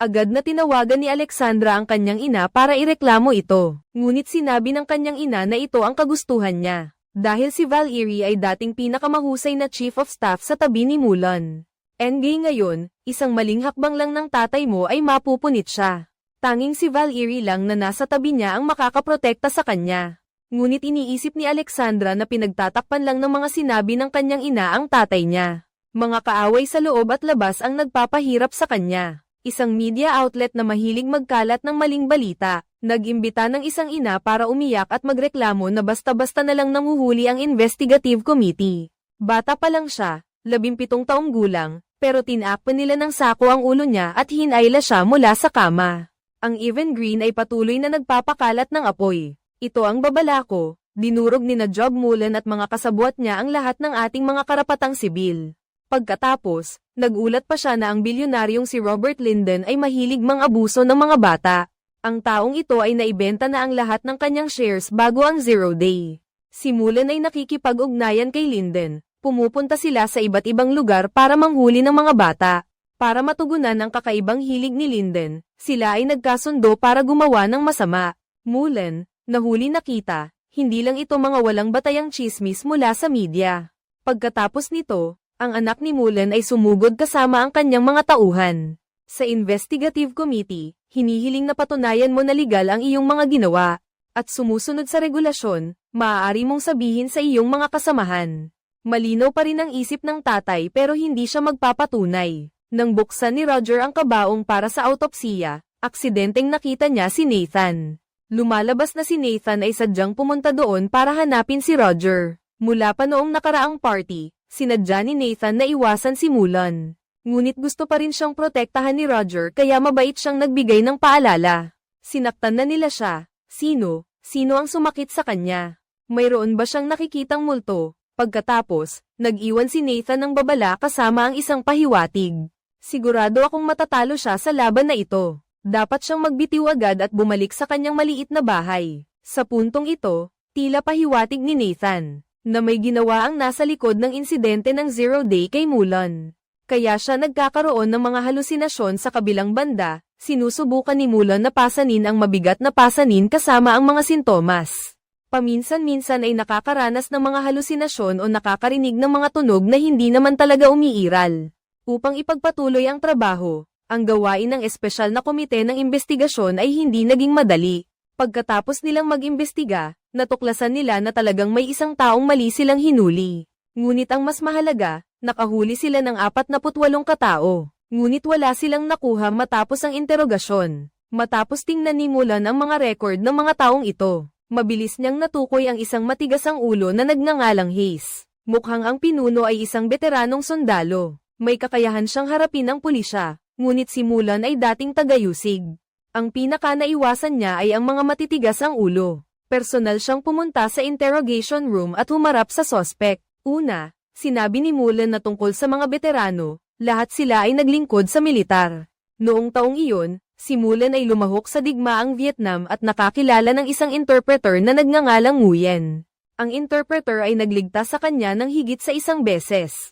Agad na tinawagan ni Alexandra ang kanyang ina para ireklamo ito. Ngunit sinabi ng kanyang ina na ito ang kagustuhan niya. Dahil si Val-Ori ay dating pinakamahusay na chief of staff sa tabi ni Mullen. Endgame ngayon, isang maling hakbang lang ng tatay mo ay mapupunit siya. Tanging si Val-Ori lang na nasa tabi niya ang makakaprotekta sa kanya. Ngunit iniisip ni Alexandra na pinagtatakpan lang ng mga sinabi ng kanyang ina ang tatay niya. Mga kaaway sa loob at labas ang nagpapahirap sa kanya. Isang media outlet na mahilig magkalat ng maling balita, nag-imbita ng isang ina para umiyak at magreklamo na basta-basta na lang nanguhuli ang investigative committee. Bata pa lang siya, 17 taong gulang, pero tinakpan nila ng sako ang ulo niya at hinayla siya mula sa kama. Ang Even Green ay patuloy na nagpapakalat ng apoy. Ito ang babala ko, dinurog ni na Job Mullen at mga kasabwat niya ang lahat ng ating mga karapatang sibil. Pagkatapos, nagulat pa siya na ang bilyonaryong si Robert Linden ay mahilig mang-abuso ng mga bata. Ang taong ito ay naibenta na ang lahat ng kanyang shares bago ang zero day. Si Mullen ay nakikipag-ugnayan kay Linden. Pumupunta sila sa iba't ibang lugar para manghuli ng mga bata. Para matugunan ang kakaibang hilig ni Linden, sila ay nagkasundo para gumawa ng masama. Mullen, nahuli na kita, hindi lang ito mga walang batayang chismis mula sa media. Pagkatapos nito, ang anak ni Mullen ay sumugod kasama ang kanyang mga tauhan. Sa investigative committee, hinihiling na patunayan mo na legal ang iyong mga ginawa, at sumusunod sa regulasyon, maaari mong sabihin sa iyong mga kasamahan. Malinaw pa rin ang isip ng tatay pero hindi siya magpapatunay. Nang buksan ni Roger ang kabaong para sa autopsiya, aksidenteng nakita niya si Nathan. Lumalabas na si Nathan ay sadyang pumunta doon para hanapin si Roger. Mula pa noong nakaraang party, sinadya ni Nathan na iwasan si Mullen. Ngunit gusto pa rin siyang protektahan ni Roger kaya mabait siyang nagbigay ng paalala. Sinaktan na nila siya. Sino ang sumakit sa kanya? Mayroon ba siyang nakikitang multo? Pagkatapos, nag-iwan si Nathan ng babala kasama ang isang pahiwatig. Sigurado akong matatalo siya sa laban na ito. Dapat siyang magbitiw agad at bumalik sa kanyang maliit na bahay. Sa puntong ito, tila pahiwatig ni Nathan, na may ginawa ang nasa likod ng insidente ng Zero Day kay Mulan. Kaya siya nagkakaroon ng mga halusinasyon sa kabilang banda, sinusubukan ni Mulan na pasanin ang mabigat na pasanin kasama ang mga sintomas. Paminsan-minsan ay nakakaranas ng mga halusinasyon o nakakarinig ng mga tunog na hindi naman talaga umiiral. Upang ipagpatuloy ang trabaho, ang gawain ng espesyal na komite ng investigasyon ay hindi naging madali. Pagkatapos nilang mag-imbestiga, natuklasan nila na talagang may isang taong mali silang hinuli. Ngunit ang mas mahalaga, nakahuli sila ng 48 katao. Ngunit wala silang nakuha matapos ang interogasyon. Matapos tingnan ni Mulan ang mga record ng mga taong ito, mabilis niyang natukoy ang isang matigasang ulo na nagngangalang Hayes. Mukhang ang pinuno ay isang veteranong sundalo. May kakayahan siyang harapin ang pulisya, ngunit si Mulan ay dating tagayusig. Ang pinaka-naiwasan niya ay ang mga matitigas ang ulo. Personal siyang pumunta sa interrogation room at humarap sa suspect. Una, sinabi ni Mulan na tungkol sa mga veterano, lahat sila ay naglingkod sa militar. Noong taong iyon, si Mulan ay lumahok sa digmaang Vietnam at nakakilala ng isang interpreter na nagngangalang Nguyen. Ang interpreter ay nagligtas sa kanya ng higit sa 1 beses.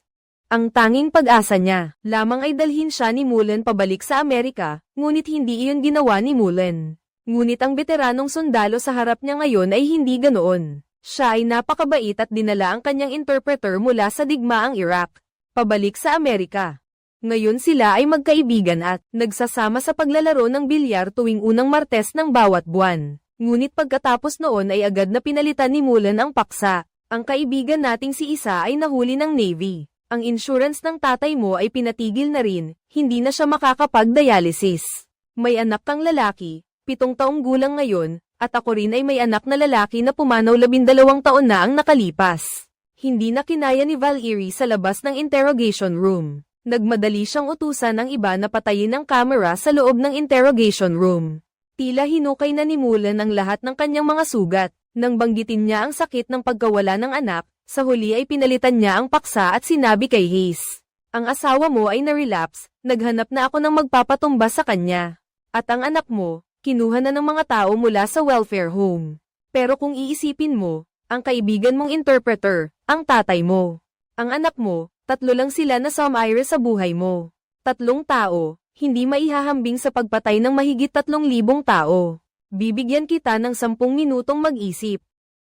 Ang tanging pag-asa niya, lamang ay dalhin siya ni Mulan pabalik sa Amerika, ngunit hindi iyon ginawa ni Mulan. Ngunit ang veteranong sundalo sa harap niya ngayon ay hindi ganoon. Siya ay napakabait at dinala ang kanyang interpreter mula sa digmaang Iraq, pabalik sa Amerika. Ngayon sila ay magkaibigan at nagsasama sa paglalaro ng bilyar tuwing unang Martes ng bawat buwan. Ngunit pagkatapos noon ay agad na pinalitan ni Mulan ang paksa. Ang kaibigan nating si Isa ay nahuli ng Navy. Ang insurance ng tatay mo ay pinatigil na rin, hindi na siya makakapag-dialysis. May anak kang lalaki, 7 taong gulang ngayon, at ako rin ay may anak na lalaki na pumanaw 12 taon na ang nakalipas. Hindi na kinaya ni Valerie sa labas ng interrogation room. Nagmadali siyang utusan ng iba na patayin ang camera sa loob ng interrogation room. Tila hinukay na ni Mulan ang lahat ng kanyang mga sugat. Nang banggitin niya ang sakit ng pagkawala ng anak, sa huli ay pinalitan niya ang paksa at sinabi kay Hayes, "Ang asawa mo ay na-relapse, naghanap na ako ng magpapatumba sa kanya. At ang anak mo, kinuha na ng mga tao mula sa welfare home. Pero kung iisipin mo, ang kaibigan mong interpreter, ang tatay mo. Ang anak mo, 3 lang sila na sumire sa buhay mo. 3 tao, hindi maihahambing sa pagpatay ng mahigit 3,000 tao. Bibigyan kita ng 10 minutong mag-isip.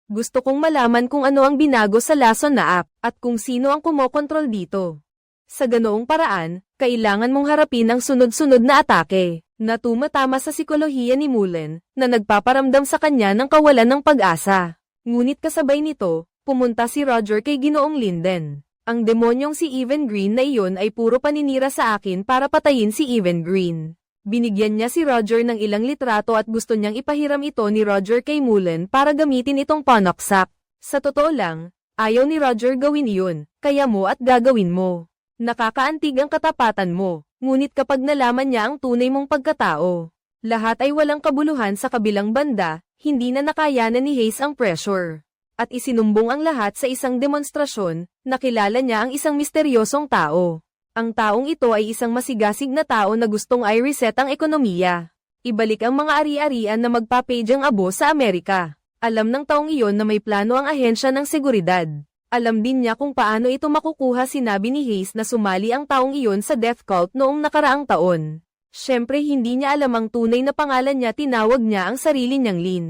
Gusto kong malaman kung ano ang binago sa lason na app, at kung sino ang kumokontrol dito. Sa ganoong paraan, kailangan mong harapin ang sunod-sunod na atake." Na tumatama sa psikolohiya ni Mulan, na nagpaparamdam sa kanya ng kawalan ng pag-asa. Ngunit kasabay nito, pumunta si Roger kay Ginoong Linden. Ang demonyong si Evan Green na iyon ay puro paninira sa akin para patayin si Evan Green. Binigyan niya si Roger ng ilang litrato at gusto niyang ipahiram ito ni Roger kay Mulan para gamitin itong panaksak. Sa totoo lang, ayaw ni Roger gawin iyon, kaya mo at gagawin mo. Nakakaantig ang katapatan mo, ngunit kapag nalaman niya ang tunay mong pagkatao, lahat ay walang kabuluhan sa kabilang banda, hindi na nakayanan ni Hayes ang pressure. At isinumbong ang lahat sa isang demonstrasyon, nakilala niya ang isang misteryosong tao. Ang taong ito ay isang masigasig na tao na gustong i-reset ang ekonomiya. Ibalik ang mga ari-arian na magpapage ang abo sa Amerika. Alam ng taong iyon na may plano ang ahensya ng seguridad. Alam din niya kung paano ito makukuha. Sinabi ni Hayes na sumali ang taong iyon sa death cult noong nakaraang taon. Siyempre hindi niya alam ang tunay na pangalan niya. Tinawag niya ang sarili niyang Lin.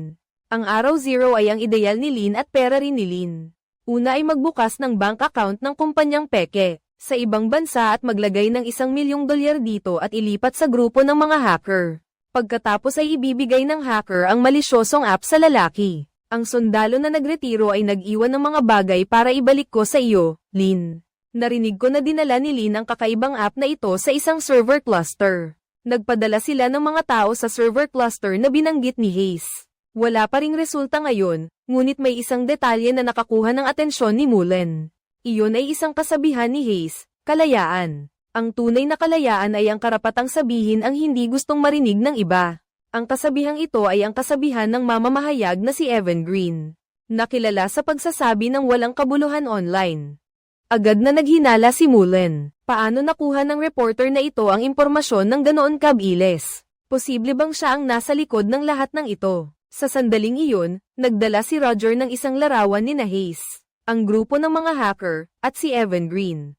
Ang araw 0 ay ang ideal ni Lin at pera rin ni Lin. Una ay magbukas ng bank account ng kumpanyang peke sa ibang bansa at maglagay ng $1,000,000 dito at ilipat sa grupo ng mga hacker. Pagkatapos ay ibibigay ng hacker ang malisyosong app sa lalaki. Ang sundalo na nagretiro ay nag-iwan ng mga bagay para ibalik ko sa iyo, Lin. Narinig ko na dinala ni Lin ang kakaibang app na ito sa isang server cluster. Nagpadala sila ng mga tao sa server cluster na binanggit ni Hayes. Wala pa ring resulta ngayon, ngunit may isang detalye na nakakuha ng atensyon ni Mulan. Iyon ay isang kasabihan ni Hayes, kalayaan. Ang tunay na kalayaan ay ang karapatang sabihin ang hindi gustong marinig ng iba. Ang kasabihang ito ay ang kasabihan ng mamamahayag na si Evan Green, nakilala sa pagsasabi ng walang kabuluhan online. Agad na naghinala si Mulan. Paano nakuha ng reporter na ito ang impormasyon ng ganoon kabilis? Posible bang siya ang nasa likod ng lahat ng ito? Sa sandaling iyon, nagdala si Roger ng isang larawan ni Hayes, ang grupo ng mga hacker, at si Evan Green.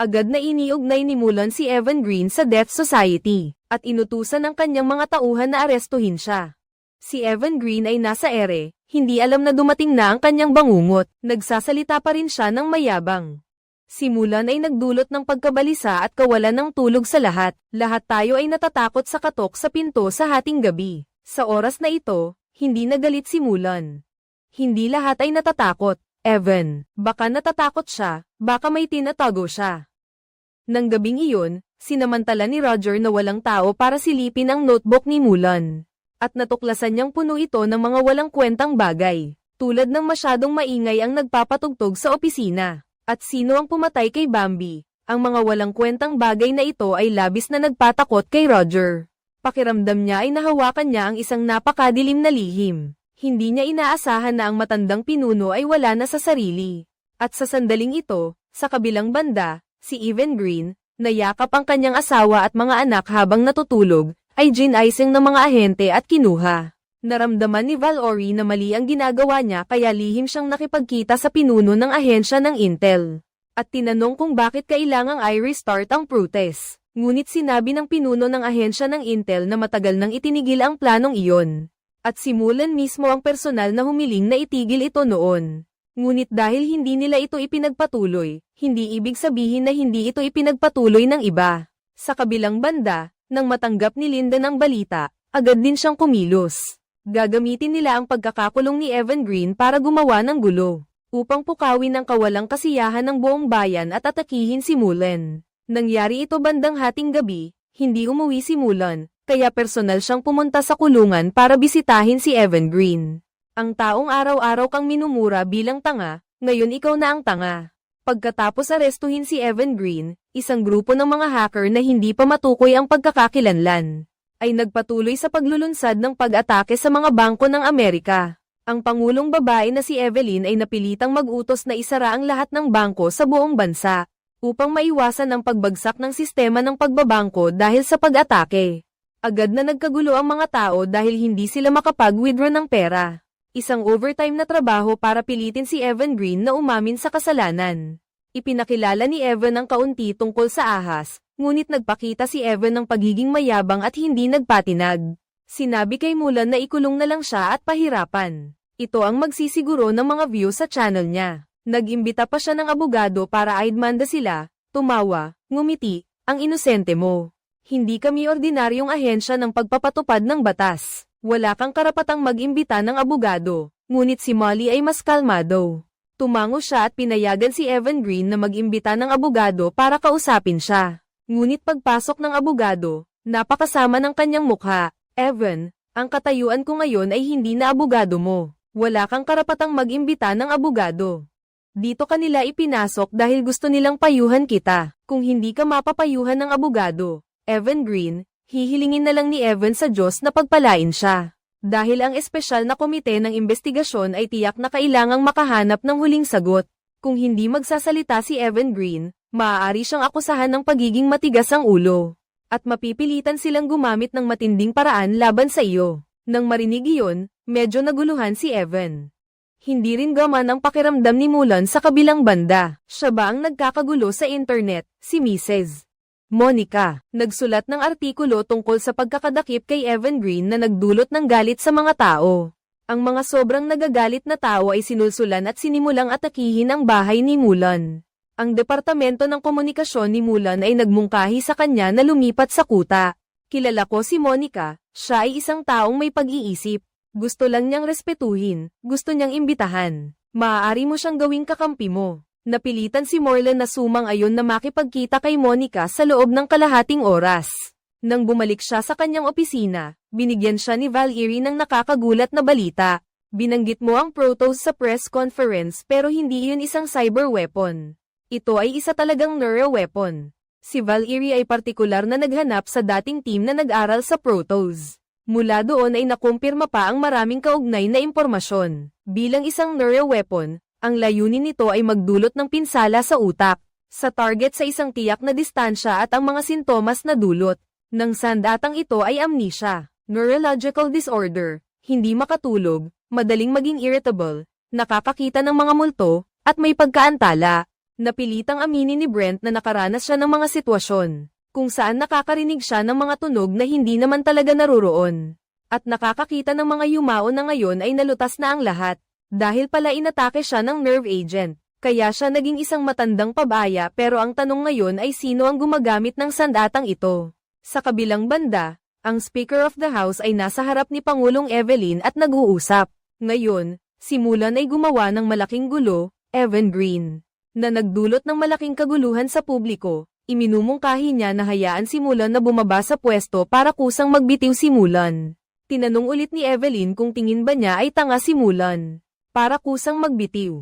Agad na iniugnay ni Mullen si Evan Green sa Death Society, at inutusan ng kanyang mga tauhan na arestuhin siya. Si Evan Green ay nasa ere, hindi alam na dumating na ang kanyang bangungot, nagsasalita pa rin siya ng mayabang. Si Mullen ay nagdulot ng pagkabalisa at kawalan ng tulog sa lahat. Lahat tayo ay natatakot sa katok sa pinto sa hating gabi. Sa oras na ito, hindi nagalit si Mullen. Hindi lahat ay natatakot. Evan, baka natatakot siya, baka may tinatago siya. Nang gabing iyon, sinamantala ni Roger na walang tao para silipin ang notebook ni Mullen. At natuklasan niyang puno ito ng mga walang kwentang bagay. Tulad ng masyadong maingay ang nagpapatugtog sa opisina. At sino ang pumatay kay Bambi? Ang mga walang kwentang bagay na ito ay labis na nagpatakot kay Roger. Pakiramdam niya ay nahawakan niya ang isang napakadilim na lihim. Hindi niya inaasahan na ang matandang pinuno ay wala na sa sarili. At sa sandaling ito, sa kabilang banda, si Evan Green, nayakap ang kanyang asawa at mga anak habang natutulog, ay ginising ng mga ahente at kinuha. Naramdaman ni Valerie na mali ang ginagawa niya kaya lihim siyang nakipagkita sa pinuno ng ahensya ng Intel. At tinanong kung bakit kailangang i-restart ang protest. Ngunit sinabi ng pinuno ng ahensya ng Intel na matagal nang itinigil ang planong iyon. At si Mullen mismo ang personal na humiling na itigil ito noon. Ngunit dahil hindi nila ito ipinagpatuloy, hindi ibig sabihin na hindi ito ipinagpatuloy ng iba. Sa kabilang banda, nang matanggap ni Linda ng balita, agad din siyang kumilos. Gagamitin nila ang pagkakakulong ni Evan Green para gumawa ng gulo, upang pukawin ang kawalang kasiyahan ng buong bayan at atakihin si Mullen. Nangyari ito bandang hating gabi, hindi umuwi si Mullen, kaya personal siyang pumunta sa kulungan para bisitahin si Evan Green. Ang taong araw-araw kang minumura bilang tanga, ngayon ikaw na ang tanga. Pagkatapos arestuhin si Evan Green, isang grupo ng mga hacker na hindi pa matukoy ang pagkakakilanlan, ay nagpatuloy sa paglulunsad ng pag-atake sa mga bangko ng Amerika. Ang pangulong babae na si Evelyn ay napilitang mag-utos na isara ang lahat ng bangko sa buong bansa, upang maiwasan ang pagbagsak ng sistema ng pagbabangko dahil sa pag-atake. Agad na nagkagulo ang mga tao dahil hindi sila makapag-withdraw ng pera. Isang overtime na trabaho para pilitin si Evan Green na umamin sa kasalanan. Ipinakilala ni Evan ang kaunti tungkol sa ahas, ngunit nagpakita si Evan ng pagiging mayabang at hindi nagpatinag. Sinabi kay Mullen na ikulong na lang siya at pahirapan. Ito ang magsisiguro ng mga views sa channel niya. Nag-imbita pa siya ng abogado para aidmanda sila, tumawa, ngumiti, ang inosente mo. Hindi kami ordinaryong ahensya ng pagpapatupad ng batas. Wala kang karapatang mag-imbita ng abogado, ngunit si Molly ay mas kalmado. Tumango siya at pinayagan si Evan Green na mag-imbita ng abogado para kausapin siya. Ngunit pagpasok ng abogado, napakasama ng kanyang mukha. Evan, ang katayuan ko ngayon ay hindi na abogado mo. Wala kang karapatang mag-imbita ng abogado. Dito kanila ipinasok dahil gusto nilang payuhan kita. Kung hindi ka mapapayuhan ng abogado, Evan Green, hihilingin na lang ni Evan sa Diyos na pagpalain siya. Dahil ang espesyal na komite ng investigasyon ay tiyak na kailangang makahanap ng huling sagot. Kung hindi magsasalita si Evan Green, maaari siyang akusahan ng pagiging matigas ang ulo. At mapipilitan silang gumamit ng matinding paraan laban sa iyo. Nang marinig iyon, medyo naguluhan si Evan. Hindi rin gaman ang pakiramdam ni Mullen sa kabilang banda. Siya ba ang nagkakagulo sa internet, si Mrs. Monica, nagsulat ng artikulo tungkol sa pagkakadakip kay Evan Green na nagdulot ng galit sa mga tao. Ang mga sobrang nagagalit na tao ay sinulsulan at sinimulang atakihin ang bahay ni Mullen. Ang Departamento ng Komunikasyon ni Mullen ay nagmungkahi sa kanya na lumipat sa kuta. Kilala ko si Monica, siya ay isang taong may pag-iisip. Gusto lang niyang respetuhin, gusto niyang imbitahan. Maaari mo siyang gawing kakampi mo. Napilitan si Morlan na sumang-ayon na makipagkita kay Monica sa loob ng kalahating oras. Nang bumalik siya sa kanyang opisina, binigyan siya ni Valerie ng nakakagulat na balita. Binanggit mo ang Protoss sa press conference pero hindi iyon isang cyber weapon. Ito ay isa talagang neuroweapon. Si Valerie ay partikular na naghanap sa dating team na nag-aral sa Protoss. Mula doon ay nakumpirma pa ang maraming kaugnay na impormasyon. Bilang isang neuroweapon, ang layunin nito ay magdulot ng pinsala sa utak. sa target sa isang tiyak na distansya at ang mga sintomas na dulot ng sandatang ito ay amnesia, neurological disorder, hindi makatulog, madaling maging irritable, nakakakita ng mga multo, at may pagkaantala. Napilitang aminin ni Brent na nakaranas siya ng mga sitwasyon kung saan nakakarinig siya ng mga tunog na hindi naman talaga naroroon. At nakakakita ng mga yumao na ngayon ay nalutas na ang lahat. Dahil pala inatake siya ng nerve agent, kaya siya naging isang matandang pabaya pero ang tanong ngayon ay sino ang gumagamit ng sandatang ito. Sa kabilang banda, ang Speaker of the House ay nasa harap ni Pangulong Evelyn at nag-uusap. Ngayon, si Mulan ay gumawa ng malaking gulo, Evan Green, na nagdulot ng malaking kaguluhan sa publiko. Iminumungkahi niya na hayaan si Mulan na bumaba sa pwesto para kusang magbitiw si Mulan. Tinanong ulit ni Evelyn kung tingin ba niya ay tanga si Mulan para kusang magbitiw.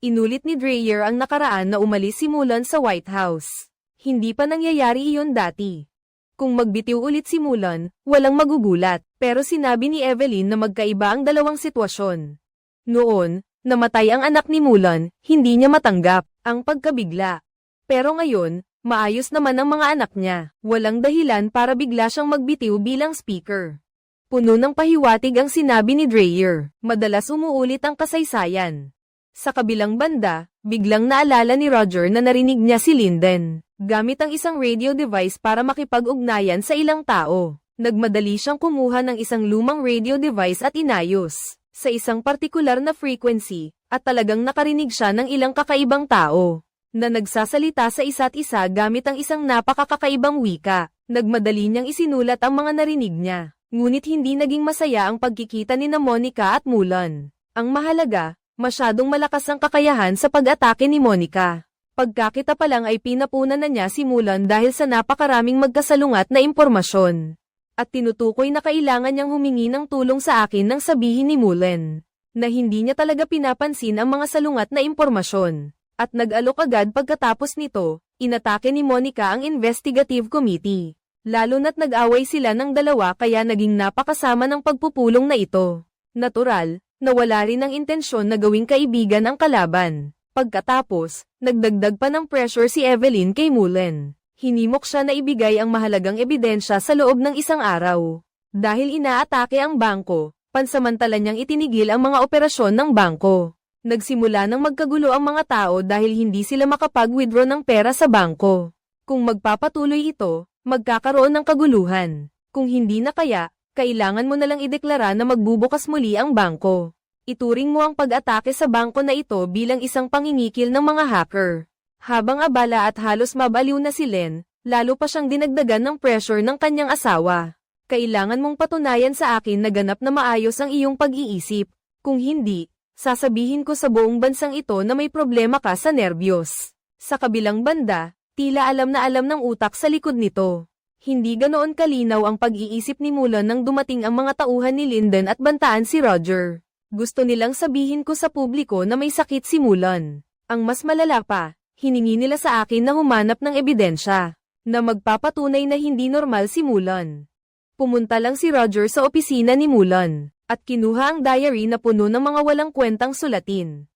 Inulit ni Dreyer ang nakaraan na umalis si Mulan sa White House. Hindi pa nangyayari iyon dati. Kung magbitiw ulit si Mulan, walang magugulat, pero sinabi ni Evelyn na magkaiba ang dalawang sitwasyon. Noon, namatay ang anak ni Mulan, hindi niya matanggap ang pagkabigla. Pero ngayon, maayos naman ang mga anak niya. Walang dahilan para bigla siyang magbitiw bilang speaker. Puno ng pahiwatig ang sinabi ni Dreyer. Madalas umuulit ang kasaysayan. Sa kabilang banda, biglang naalala ni Roger na narinig niya si Linden gamit ang isang radio device para makipag-ugnayan sa ilang tao. Nagmadali siyang kumuha ng isang lumang radio device at inayos sa isang partikular na frequency, at talagang nakarinig siya ng ilang kakaibang tao na nagsasalita sa isa't isa gamit ang isang napakakakaibang wika. Nagmadali niyang isinulat ang mga narinig niya. Ngunit hindi naging masaya ang pagkikita ni na Monica at Mulan. Ang mahalaga, masyadong malakas ang kakayahan sa pag-atake ni Monica. Pagkakita pa lang ay pinapunan na niya si Mulan dahil sa napakaraming magkasalungat na impormasyon. At tinutukoy na kailangan niyang humingi ng tulong sa akin nang sabihin ni Mulan na hindi niya talaga pinapansin ang mga salungat na impormasyon. At nag-alok agad pagkatapos nito, inatake ni Monica ang investigative committee. Lalo na't nag-away sila ng dalawa kaya naging napakasama ng pagpupulong na ito. Natural, nawala rin ang intensyon na gawing kaibigan ang kalaban. Pagkatapos, nagdagdag pa ng pressure si Evelyn kay Mulan. Hinimok siya na ibigay ang mahalagang ebidensya sa loob ng isang araw. Dahil inaatake ang bangko, pansamantala niyang itinigil ang mga operasyon ng bangko. Nagsimula ng magkagulo ang mga tao dahil hindi sila makapag-withdraw ng pera sa bangko. Kung magpapatuloy ito, magkakaroon ng kaguluhan. Kung hindi na kaya, kailangan mo na lang ideklara na magbubukas muli ang bangko. Ituring mo ang pag-atake sa bangko na ito bilang isang pangingikil ng mga hacker. Habang abala at halos mabaliw na si Len, lalo pa siyang dinagdagan ng pressure ng kanyang asawa. Kailangan mong patunayan sa akin na ganap na maayos ang iyong pag-iisip. Kung hindi, sasabihin ko sa buong bansang ito na may problema ka sa nerbiyos. Sa kabilang banda, tila alam na alam ng utak sa likod nito. Hindi ganoon kalinaw ang pag-iisip ni Mulan nang dumating ang mga tauhan ni Linden at bantaan si Roger. Gusto nilang sabihin ko sa publiko na may sakit si Mulan. Ang mas malala pa, hiningi nila sa akin na humanap ng ebidensya na magpapatunay na hindi normal si Mulan. Pumunta lang si Roger sa opisina ni Mulan at kinuha ang diary na puno ng mga walang kwentang sulatin.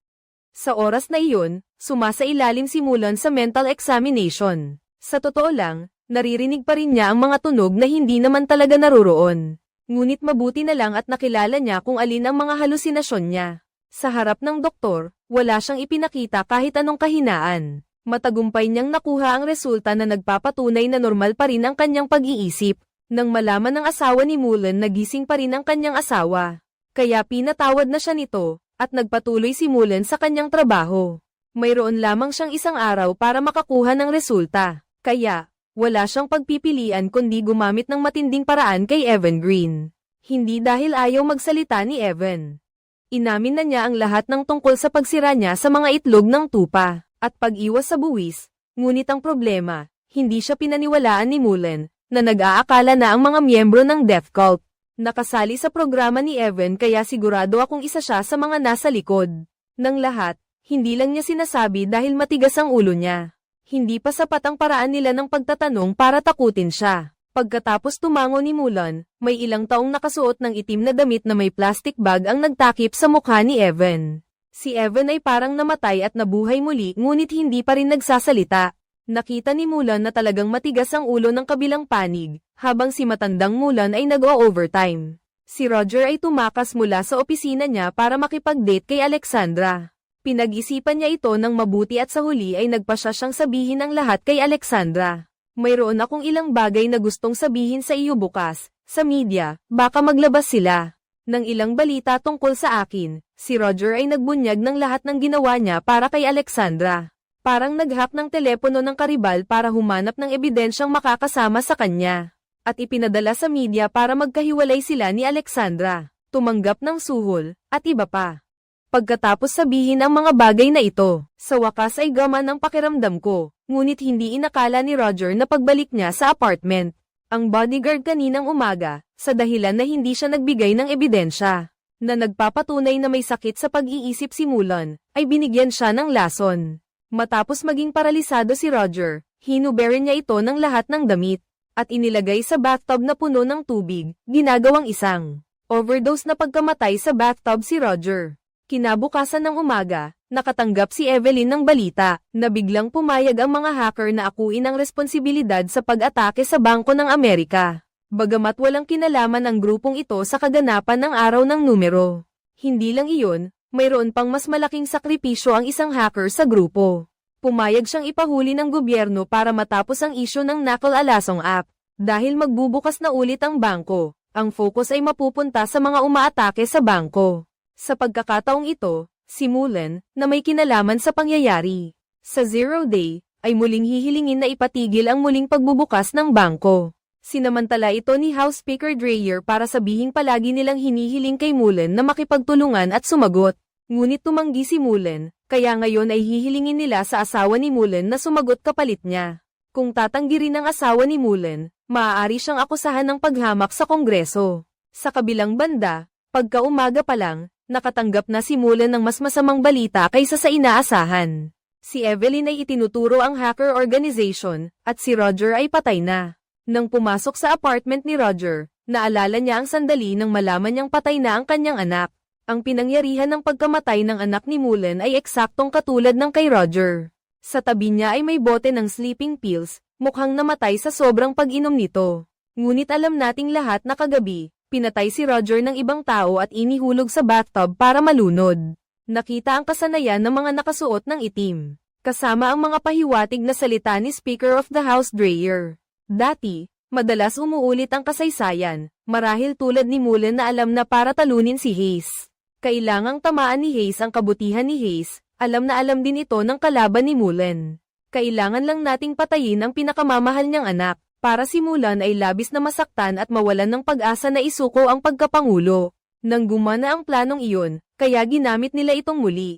Sa oras na iyon, sumasailalim si Mulan sa mental examination. Sa totoo lang, naririnig pa rin niya ang mga tunog na hindi naman talaga naroroon. Ngunit mabuti na lang at nakilala niya kung alin ang mga halusinasyon niya. Sa harap ng doktor, wala siyang ipinakita kahit anong kahinaan. Matagumpay niyang nakuha ang resulta na nagpapatunay na normal pa rin ang kanyang pag-iisip. Nang malaman ng asawa ni Mulan na gising pa rin ang kanyang asawa. Kaya pinatawad na siya nito, at nagpatuloy si Mulan sa kanyang trabaho. Mayroon lamang siyang isang araw para makakuha ng resulta. Kaya, wala siyang pagpipilian kundi gumamit ng matinding paraan kay Evan Green. Hindi dahil ayaw magsalita ni Evan. Inamin na niya ang lahat ng tungkol sa pagsira niya sa mga itlog ng tupa, at pag-iwas sa buwis. Ngunit ang problema, hindi siya pinaniwalaan ni Mulan, na nag-aakala na ang mga miyembro ng Death Cult nakasali sa programa ni Evan kaya sigurado akong isa siya sa mga nasa likod ng lahat. Hindi lang niya sinasabi dahil matigas ang ulo niya. Hindi pa sapat ang paraan nila ng pagtatanong para takutin siya. Pagkatapos tumango ni Mulan, may ilang taong nakasuot ng itim na damit na may plastic bag ang nagtakip sa mukha ni Evan. Si Evan ay parang namatay at nabuhay muli ngunit hindi pa rin nagsasalita. Nakita ni Mulan na talagang matigas ang ulo ng kabilang panig, habang si matandang Mulan ay nag-o-overtime. Si Roger ay tumakas mula sa opisina niya para makipag-date kay Alexandra. Pinag-isipan niya ito ng mabuti at sa huli ay nagpasya siyang sabihin ang lahat kay Alexandra. Mayroon akong ilang bagay na gustong sabihin sa iyo bukas, sa media, baka maglabas sila. Nang ilang balita tungkol sa akin, si Roger ay nagbunyag ng lahat ng ginawa niya para kay Alexandra. Parang nag-hack ng telepono ng karibal para humanap ng ebidensyang makakasama sa kanya. At ipinadala sa media para magkahiwalay sila ni Alexandra, tumanggap ng suhol, at iba pa. Pagkatapos sabihin ang mga bagay na ito, sa wakas ay gaman ang pakiramdam ko, ngunit hindi inakala ni Roger na pagbalik niya sa apartment. Ang bodyguard kaninang umaga, sa dahilan na hindi siya nagbigay ng ebidensya, na nagpapatunay na may sakit sa pag-iisip si Mulan, ay binigyan siya ng lason. Matapos maging paralisado si Roger, hinuberin niya ito ng lahat ng damit, at inilagay sa bathtub na puno ng tubig, ginagawang isang overdose na pagkamatay sa bathtub si Roger. Kinabukasan ng umaga, nakatanggap si Evelyn ng balita, na biglang pumayag ang mga hacker na akuin ang responsibilidad sa pag-atake sa Bangko ng Amerika. Bagamat walang kinalaman ang grupong ito sa kaganapan ng araw ng numero. Hindi lang iyon, mayroon pang mas malaking sakripisyo ang isang hacker sa grupo. Pumayag siyang ipahuli ng gobyerno para matapos ang isyu ng Knuckle Alasong app. Dahil magbubukas na ulit ang bangko, ang focus ay mapupunta sa mga umaatake sa bangko. Sa pagkakataong ito, si Mulan, na may kinalaman sa pangyayari sa Zero Day, ay muling hihilingin na ipatigil ang muling pagbubukas ng bangko. Sinamantala ito ni House Speaker Dreyer para sabihing palagi nilang hinihiling kay Mulan na makipagtulungan at sumagot. Ngunit tumanggi si Mulan, kaya ngayon ay hihilingin nila sa asawa ni Mulan na sumagot kapalit niya. Kung tatanggi rin ang asawa ni Mulan, maaari siyang akusahan ng paghamak sa Kongreso. Sa kabilang banda, pagkaumaga pa lang, nakatanggap na si Mulan ng mas masamang balita kaysa sa inaasahan. Si Evelyn ay itinuturo ang hacker organization, at si Roger ay patay na. Nang pumasok sa apartment ni Roger, naalala niya ang sandali nang malaman niyang patay na ang kanyang anak. Ang pinangyarihan ng pagkamatay ng anak ni Mulan ay eksaktong katulad ng kay Roger. Sa tabi niya ay may bote ng sleeping pills, mukhang namatay sa sobrang pag-inom nito. Ngunit alam nating lahat na kagabi, pinatay si Roger ng ibang tao at inihulog sa bathtub para malunod. Nakita ang kasanayan ng mga nakasuot ng itim, kasama ang mga pahiwatig na salita ni Speaker of the House Dreyer. Dati, madalas umuulit ang kasaysayan, marahil tulad ni Mulan na alam na para talunin si Hayes. Kailangang tamaan ni Hayes ang kabutihan ni Hayes, alam na alam din ito ng kalaban ni Mulan. Kailangan lang nating patayin ang pinakamamahal niyang anak, para si Mulan ay labis na masaktan at mawalan ng pag-asa na isuko ang pagkapangulo. Nang gumana ang planong iyon, kaya ginamit nila itong muli.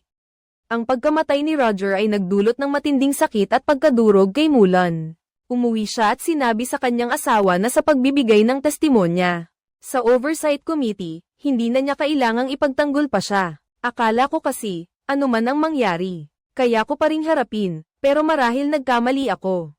Ang pagkamatay ni Roger ay nagdulot ng matinding sakit at pagkadurog kay Mulan. Umuwi siya at sinabi sa kanyang asawa na sa pagbibigay ng testimonya sa Oversight Committee, hindi na niya kailangang ipagtanggol pa siya. Akala ko kasi, ano man ang mangyari, kaya ko pa ring harapin, pero marahil nagkamali ako.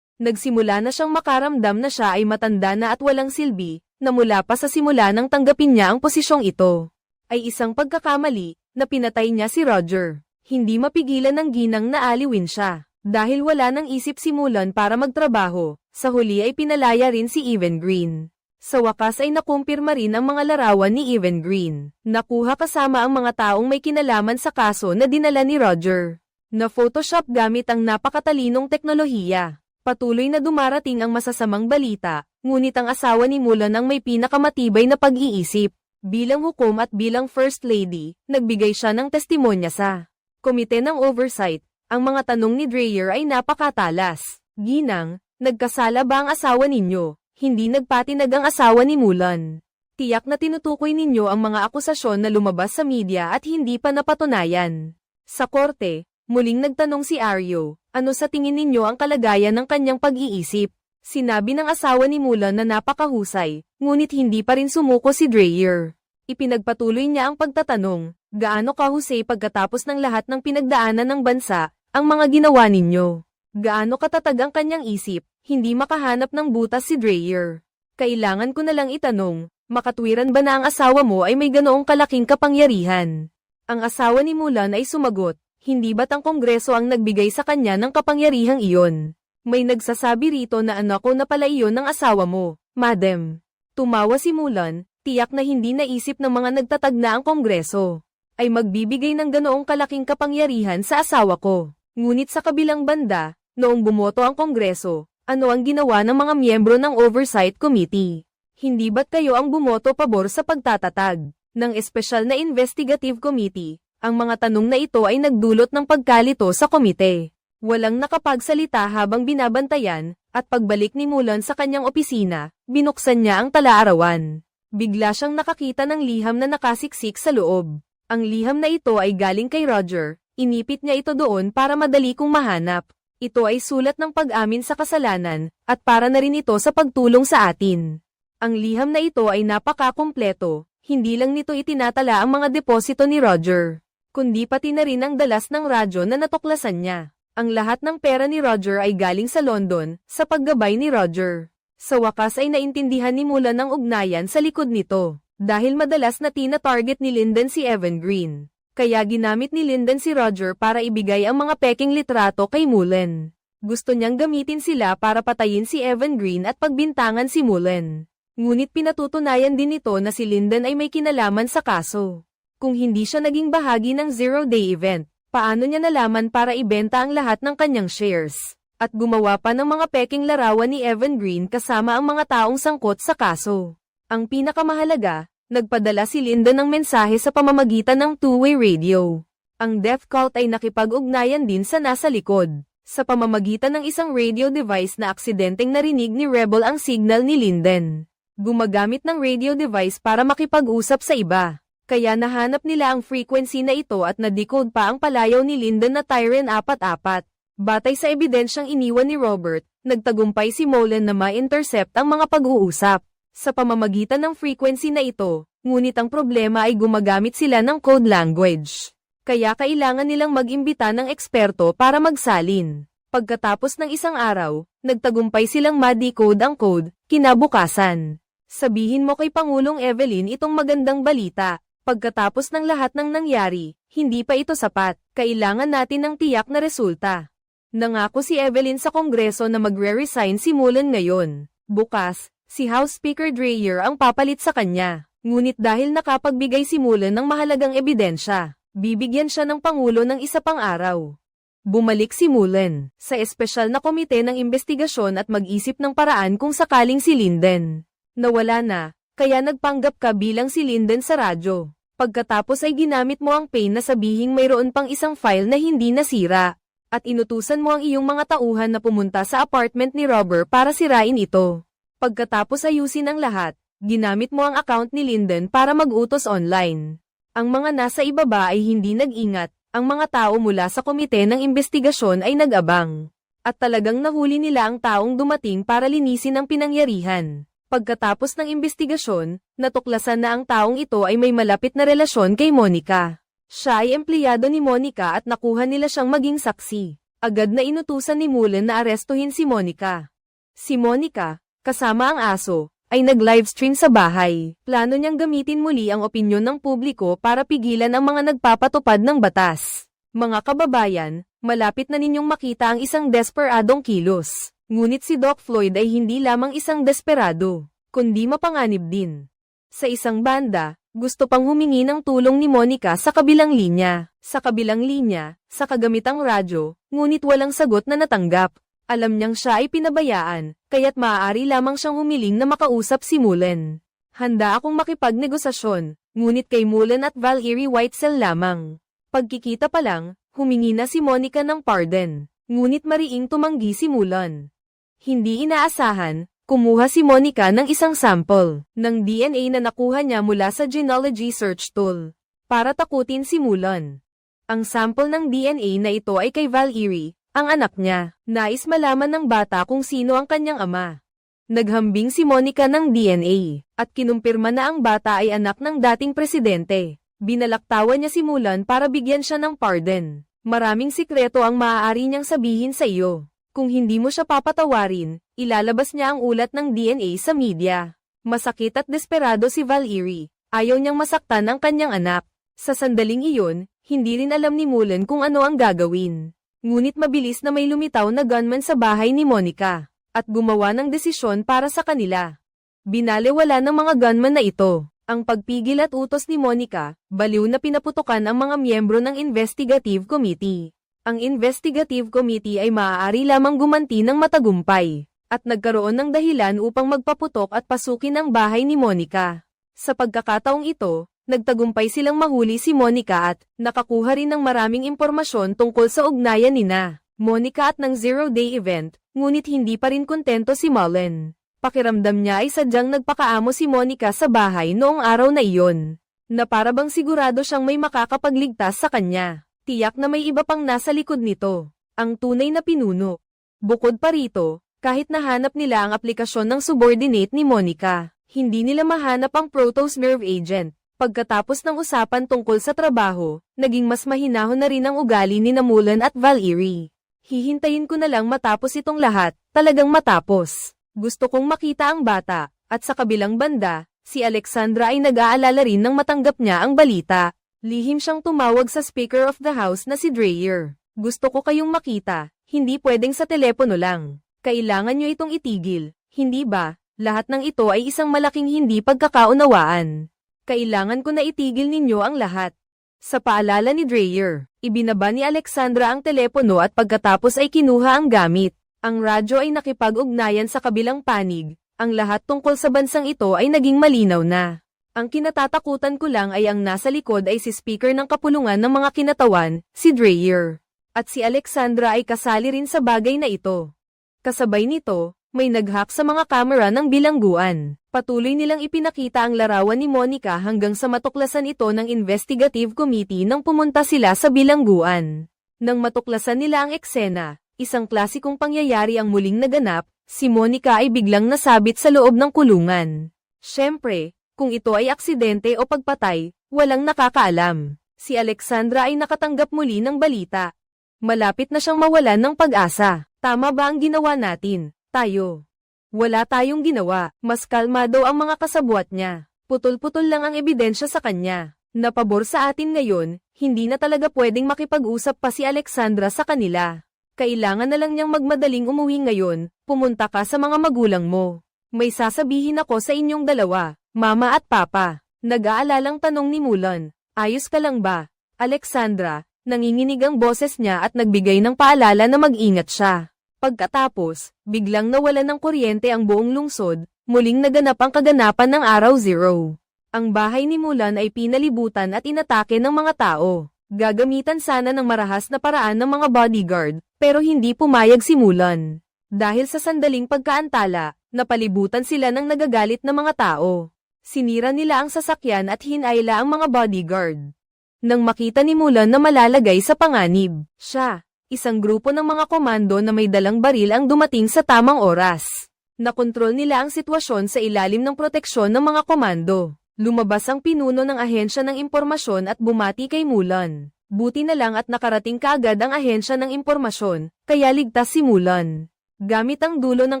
Nagsimula na siyang makaramdam na siya ay matanda na at walang silbi, na mula pa sa simula nang tanggapin niya ang posisyong ito. Ay isang pagkakamali, na pinatay niya si Roger. Hindi mapigilan ng ginang na aliwin siya. Dahil wala nang isip si Mulan para magtrabaho, sa huli ay pinalaya rin si Evan Green. Sa wakas ay nakumpirma rin ang mga larawan ni Evan Green. Nakuha kasama ang mga taong may kinalaman sa kaso na dinala ni Roger. Na Photoshop gamit ang napakatalinong teknolohiya. Patuloy na dumarating ang masasamang balita, ngunit ang asawa ni Mulan ang may pinakamatibay na pag-iisip. Bilang hukom at bilang First Lady, nagbigay siya ng testimonya sa Komite ng Oversight. Ang mga tanong ni Dreyer ay napakatalas. Ginang, nagkasala ba ang asawa ninyo? Hindi nagpatinag ang asawa ni Mulan. Tiyak na tinutukoy ninyo ang mga akusasyon na lumabas sa media at hindi pa napatunayan. Sa korte, muling nagtanong si Aryo, ano sa tingin ninyo ang kalagayan ng kanyang pag-iisip? Sinabi ng asawa ni Mulan na napakahusay, ngunit hindi pa rin sumuko si Dreyer. Ipinagpatuloy niya ang pagtatanong, gaano kahusay pagkatapos ng lahat ng pinagdaanan ng bansa, ang mga ginawa ninyo? Gaano katatag ang kanyang isip, hindi makahanap ng butas si Dreyer? Kailangan ko na lang itanong, makatwiran ba na ang asawa mo ay may ganoong kalaking kapangyarihan? Ang asawa ni Mulan ay sumagot, hindi ba't ang Kongreso ang nagbigay sa kanya ng kapangyarihang iyon? May nagsasabi rito na anak ko na pala iyon ng asawa mo, madam. Tumawa si Mulan, tiyak na hindi naisip ng mga nagtatag na ang Kongreso ay magbibigay ng ganoong kalaking kapangyarihan sa asawa ko. Ngunit sa kabilang banda, noong bumoto ang Kongreso, ano ang ginawa ng mga miyembro ng Oversight Committee? Hindi ba't kayo ang bumoto pabor sa pagtatatag ng espesyal na investigative committee? Ang mga tanong na ito ay nagdulot ng pagkalito sa komite. Walang nakapagsalita habang binabantayan, at pagbalik ni Mulan sa kanyang opisina, binuksan niya ang talaarawan. Bigla siyang nakakita ng liham na nakasiksik sa loob. Ang liham na ito ay galing kay Roger, inipit niya ito doon para madali kong mahanap. Ito ay sulat ng pag-amin sa kasalanan, at para na rin ito sa pagtulong sa atin. Ang liham na ito ay napakakumpleto, hindi lang nito itinatala ang mga deposito ni Roger, kundi pati na rin ang dalas ng radyo na natuklasan niya. Ang lahat ng pera ni Roger ay galing sa London, sa paggabay ni Roger. Sa wakas ay naintindihan ni Mulan ang ugnayan sa likod nito, dahil madalas na tina-target ni Linden si Evan Green. Kaya ginamit ni Linden si Roger para ibigay ang mga peking litrato kay Mulan. Gusto niyang gamitin sila para patayin si Evan Green at pagbintangan si Mulan. Ngunit pinatutunayan din nito na si Linden ay may kinalaman sa kaso. Kung hindi siya naging bahagi ng zero-day event, paano niya nalaman para ibenta ang lahat ng kanyang shares? At gumawa pa ng mga peking larawan ni Evan Green kasama ang mga taong sangkot sa kaso. Ang pinakamahalaga, nagpadala si Linden ng mensahe sa pamamagitan ng two-way radio. Ang death cult ay nakipag-ugnayan din sa nasa likod, sa pamamagitan ng isang radio device na aksidenteng narinig ni Rebel ang signal ni Linden. Gumagamit ng radio device para makipag-usap sa iba. Kaya nahanap nila ang frequency na ito at na-decode pa ang palayaw ni Linden na Tyren 44. Batay sa ebidensyang iniwan ni Robert, nagtagumpay si Mulan na ma-intercept ang mga pag-uusap sa pamamagitan ng frequency na ito, ngunit ang problema ay gumagamit sila ng code language. Kaya kailangan nilang mag-imbita ng eksperto para magsalin. Pagkatapos ng isang araw, nagtagumpay silang ma-decode ang code, kinabukasan. Sabihin mo kay Pangulong Evelyn itong magandang balita. Pagkatapos ng lahat ng nangyari, hindi pa ito sapat, kailangan natin ng tiyak na resulta. Nangako si Evelyn sa Kongreso na magre-resign si Mulan ngayon. Bukas, si House Speaker Dreyer ang papalit sa kanya. Ngunit dahil nakapagbigay si Mulan ng mahalagang ebidensya, bibigyan siya ng Pangulo ng isa pang araw. Bumalik si Mulan sa espesyal na komite ng investigasyon at mag-isip ng paraan kung sakaling si Linden nawala na, kaya nagpanggap ka bilang si Linden sa radyo. Pagkatapos ay ginamit mo ang pain na sabihing mayroon pang isang file na hindi nasira. At inutusan mo ang iyong mga tauhan na pumunta sa apartment ni Robert para sirain ito. Pagkatapos ayusin ang lahat, ginamit mo ang account ni Linden para mag-utos online. Ang mga nasa ibaba ay hindi nag-ingat, ang mga tao mula sa komite ng investigasyon ay nag-abang. At talagang nahuli nila ang taong dumating para linisin ang pinangyarihan. Pagkatapos ng investigasyon, natuklasan na ang taong ito ay may malapit na relasyon kay Monica. Siya ay empleyado ni Monica at nakuha nila siyang maging saksi. Agad na inutusan ni Mulan na arestuhin si Monica. Si Monica, kasama ang aso, ay nag-livestream sa bahay. Plano niyang gamitin muli ang opinyon ng publiko para pigilan ang mga nagpapatupad ng batas. Mga kababayan, malapit na ninyong makita ang isang desperadong kilos. Ngunit si Doc Floyd ay hindi lamang isang desperado, kundi mapanganib din. Sa isang banda, gusto pang humingi ng tulong ni Monica sa kabilang linya. Sa kabilang linya, sa kagamitang radyo, ngunit walang sagot na natanggap. Alam niyang siya ay pinabayaan, kaya't maaari lamang siyang humiling na makausap si Mulan. Handa akong makipagnegosasyon, ngunit kay Mulan at Valerie Whitesell lamang. Pagkikita pa lang, humingi na si Monica ng pardon, ngunit mariing tumanggi si Mulan. Hindi inaasahan, kumuha si Monica ng isang sample ng DNA na nakuha niya mula sa genealogy search tool para takutin si Mulan. Ang sample ng DNA na ito ay kay Valerie, ang anak niya. Nais malaman ng bata kung sino ang kanyang ama. Naghambing si Monica ng DNA at kinumpirma na ang bata ay anak ng dating presidente. Binalaktawan niya si Mulan para bigyan siya ng pardon. Maraming sikreto ang maaari niyang sabihin sa iyo. Kung hindi mo siya papatawarin, ilalabas niya ang ulat ng DNA sa media. Masakit at desperado si Valerie. Ayaw niyang masaktan ang kanyang anak. Sa sandaling iyon, hindi rin alam ni Mullen kung ano ang gagawin. Ngunit mabilis na may lumitaw na gunman sa bahay ni Monica, at gumawa ng desisyon para sa kanila. Binalewala ng mga gunman na ito ang pagpigil at utos ni Monica, baliw na pinaputukan ang mga miyembro ng Investigative Committee. Ang Investigative Committee ay maaari lamang gumanti ng matagumpay, at nagkaroon ng dahilan upang magpaputok at pasukin ang bahay ni Monica. Sa pagkakataong ito, nagtagumpay silang mahuli si Monica at nakakuha rin ng maraming impormasyon tungkol sa ugnayan nina Monica at ng zero-day event, ngunit hindi pa rin kontento si Mullen. Pakiramdam niya ay sadyang nagpakaamo si Monica sa bahay noong araw na iyon, na para bang sigurado siyang may makakapagligtas sa kanya. Tiyak na may iba pang nasa likod nito, ang tunay na pinuno. Bukod pa rito, kahit nahanap nila ang aplikasyon ng subordinate ni Monica, hindi nila mahanap ang Protoss Nerve Agent. Pagkatapos ng usapan tungkol sa trabaho, naging mas mahinahon na rin ang ugali ni Mullen at Valerie. Hihintayin ko na lang matapos itong lahat, talagang matapos. Gusto kong makita ang bata, at sa kabilang banda, si Alexandra ay nag-aalala rin nang matanggap niya ang balita. Lihim siyang tumawag sa Speaker of the House na si Dreyer. Gusto ko kayong makita, hindi pwedeng sa telepono lang. Kailangan niyo itong itigil, hindi ba? Lahat ng ito ay isang malaking hindi pagkakaunawaan. Kailangan ko na itigil ninyo ang lahat. Sa paalala ni Dreyer, ibinaba ni Alexandra ang telepono at pagkatapos ay kinuha ang gamit. Ang radyo ay nakipag-ugnayan sa kabilang panig, ang lahat tungkol sa bansang ito ay naging malinaw na. Ang kinatatakutan ko lang ay ang nasa likod ay si Speaker ng Kapulungan ng mga Kinatawan, si Dreyer. At si Alexandra ay kasali rin sa bagay na ito. Kasabay nito, may nag-hack sa mga kamera ng bilangguan. Patuloy nilang ipinakita ang larawan ni Monica hanggang sa matuklasan ito ng Investigative Committee nang pumunta sila sa bilangguan. Nang matuklasan nila ang eksena, isang klasikong pangyayari ang muling naganap, si Monica ay biglang nasabit sa loob ng kulungan. Siyempre, kung ito ay aksidente o pagpatay, walang nakakaalam. Si Alexandra ay nakatanggap muli ng balita. Malapit na siyang mawalan ng pag-asa. Tama ba ang ginawa natin? Tayo. Wala tayong ginawa. Mas kalmado ang mga kasabwat niya. Putol-putol lang ang ebidensya sa kanya. Napabor sa atin ngayon, hindi na talaga pwedeng makipag-usap pa si Alexandra sa kanila. Kailangan na lang niyang magmadaling umuwi ngayon, pumunta ka sa mga magulang mo. May sasabihin ako sa inyong dalawa, Mama at Papa. Nag-aalalang tanong ni Mullen, ayos ka lang ba? Alexandra, nanginginig ang boses niya at nagbigay ng paalala na mag-ingat siya. Pagkatapos, biglang nawalan ng kuryente ang buong lungsod, muling naganap ang kaganapan ng araw 0. Ang bahay ni Mullen ay pinalibutan at inatake ng mga tao. Gagamitan sana ng marahas na paraan ng mga bodyguard, pero hindi pumayag si Mullen. Dahil sa sandaling pagkaantala, napalibutan sila ng nagagalit na mga tao. Sinira nila ang sasakyan at hinayla ang mga bodyguard. Nang makita ni Mullen na malalagay sa panganib, siya, isang grupo ng mga komando na may dalang baril ang dumating sa tamang oras. Nakontrol nila ang sitwasyon sa ilalim ng proteksyon ng mga komando. Lumabas ang pinuno ng ahensya ng impormasyon at bumati kay Mullen. Buti na lang at nakarating kaagad ang ahensya ng impormasyon, kaya ligtas si Mullen. Gamit ang dulo ng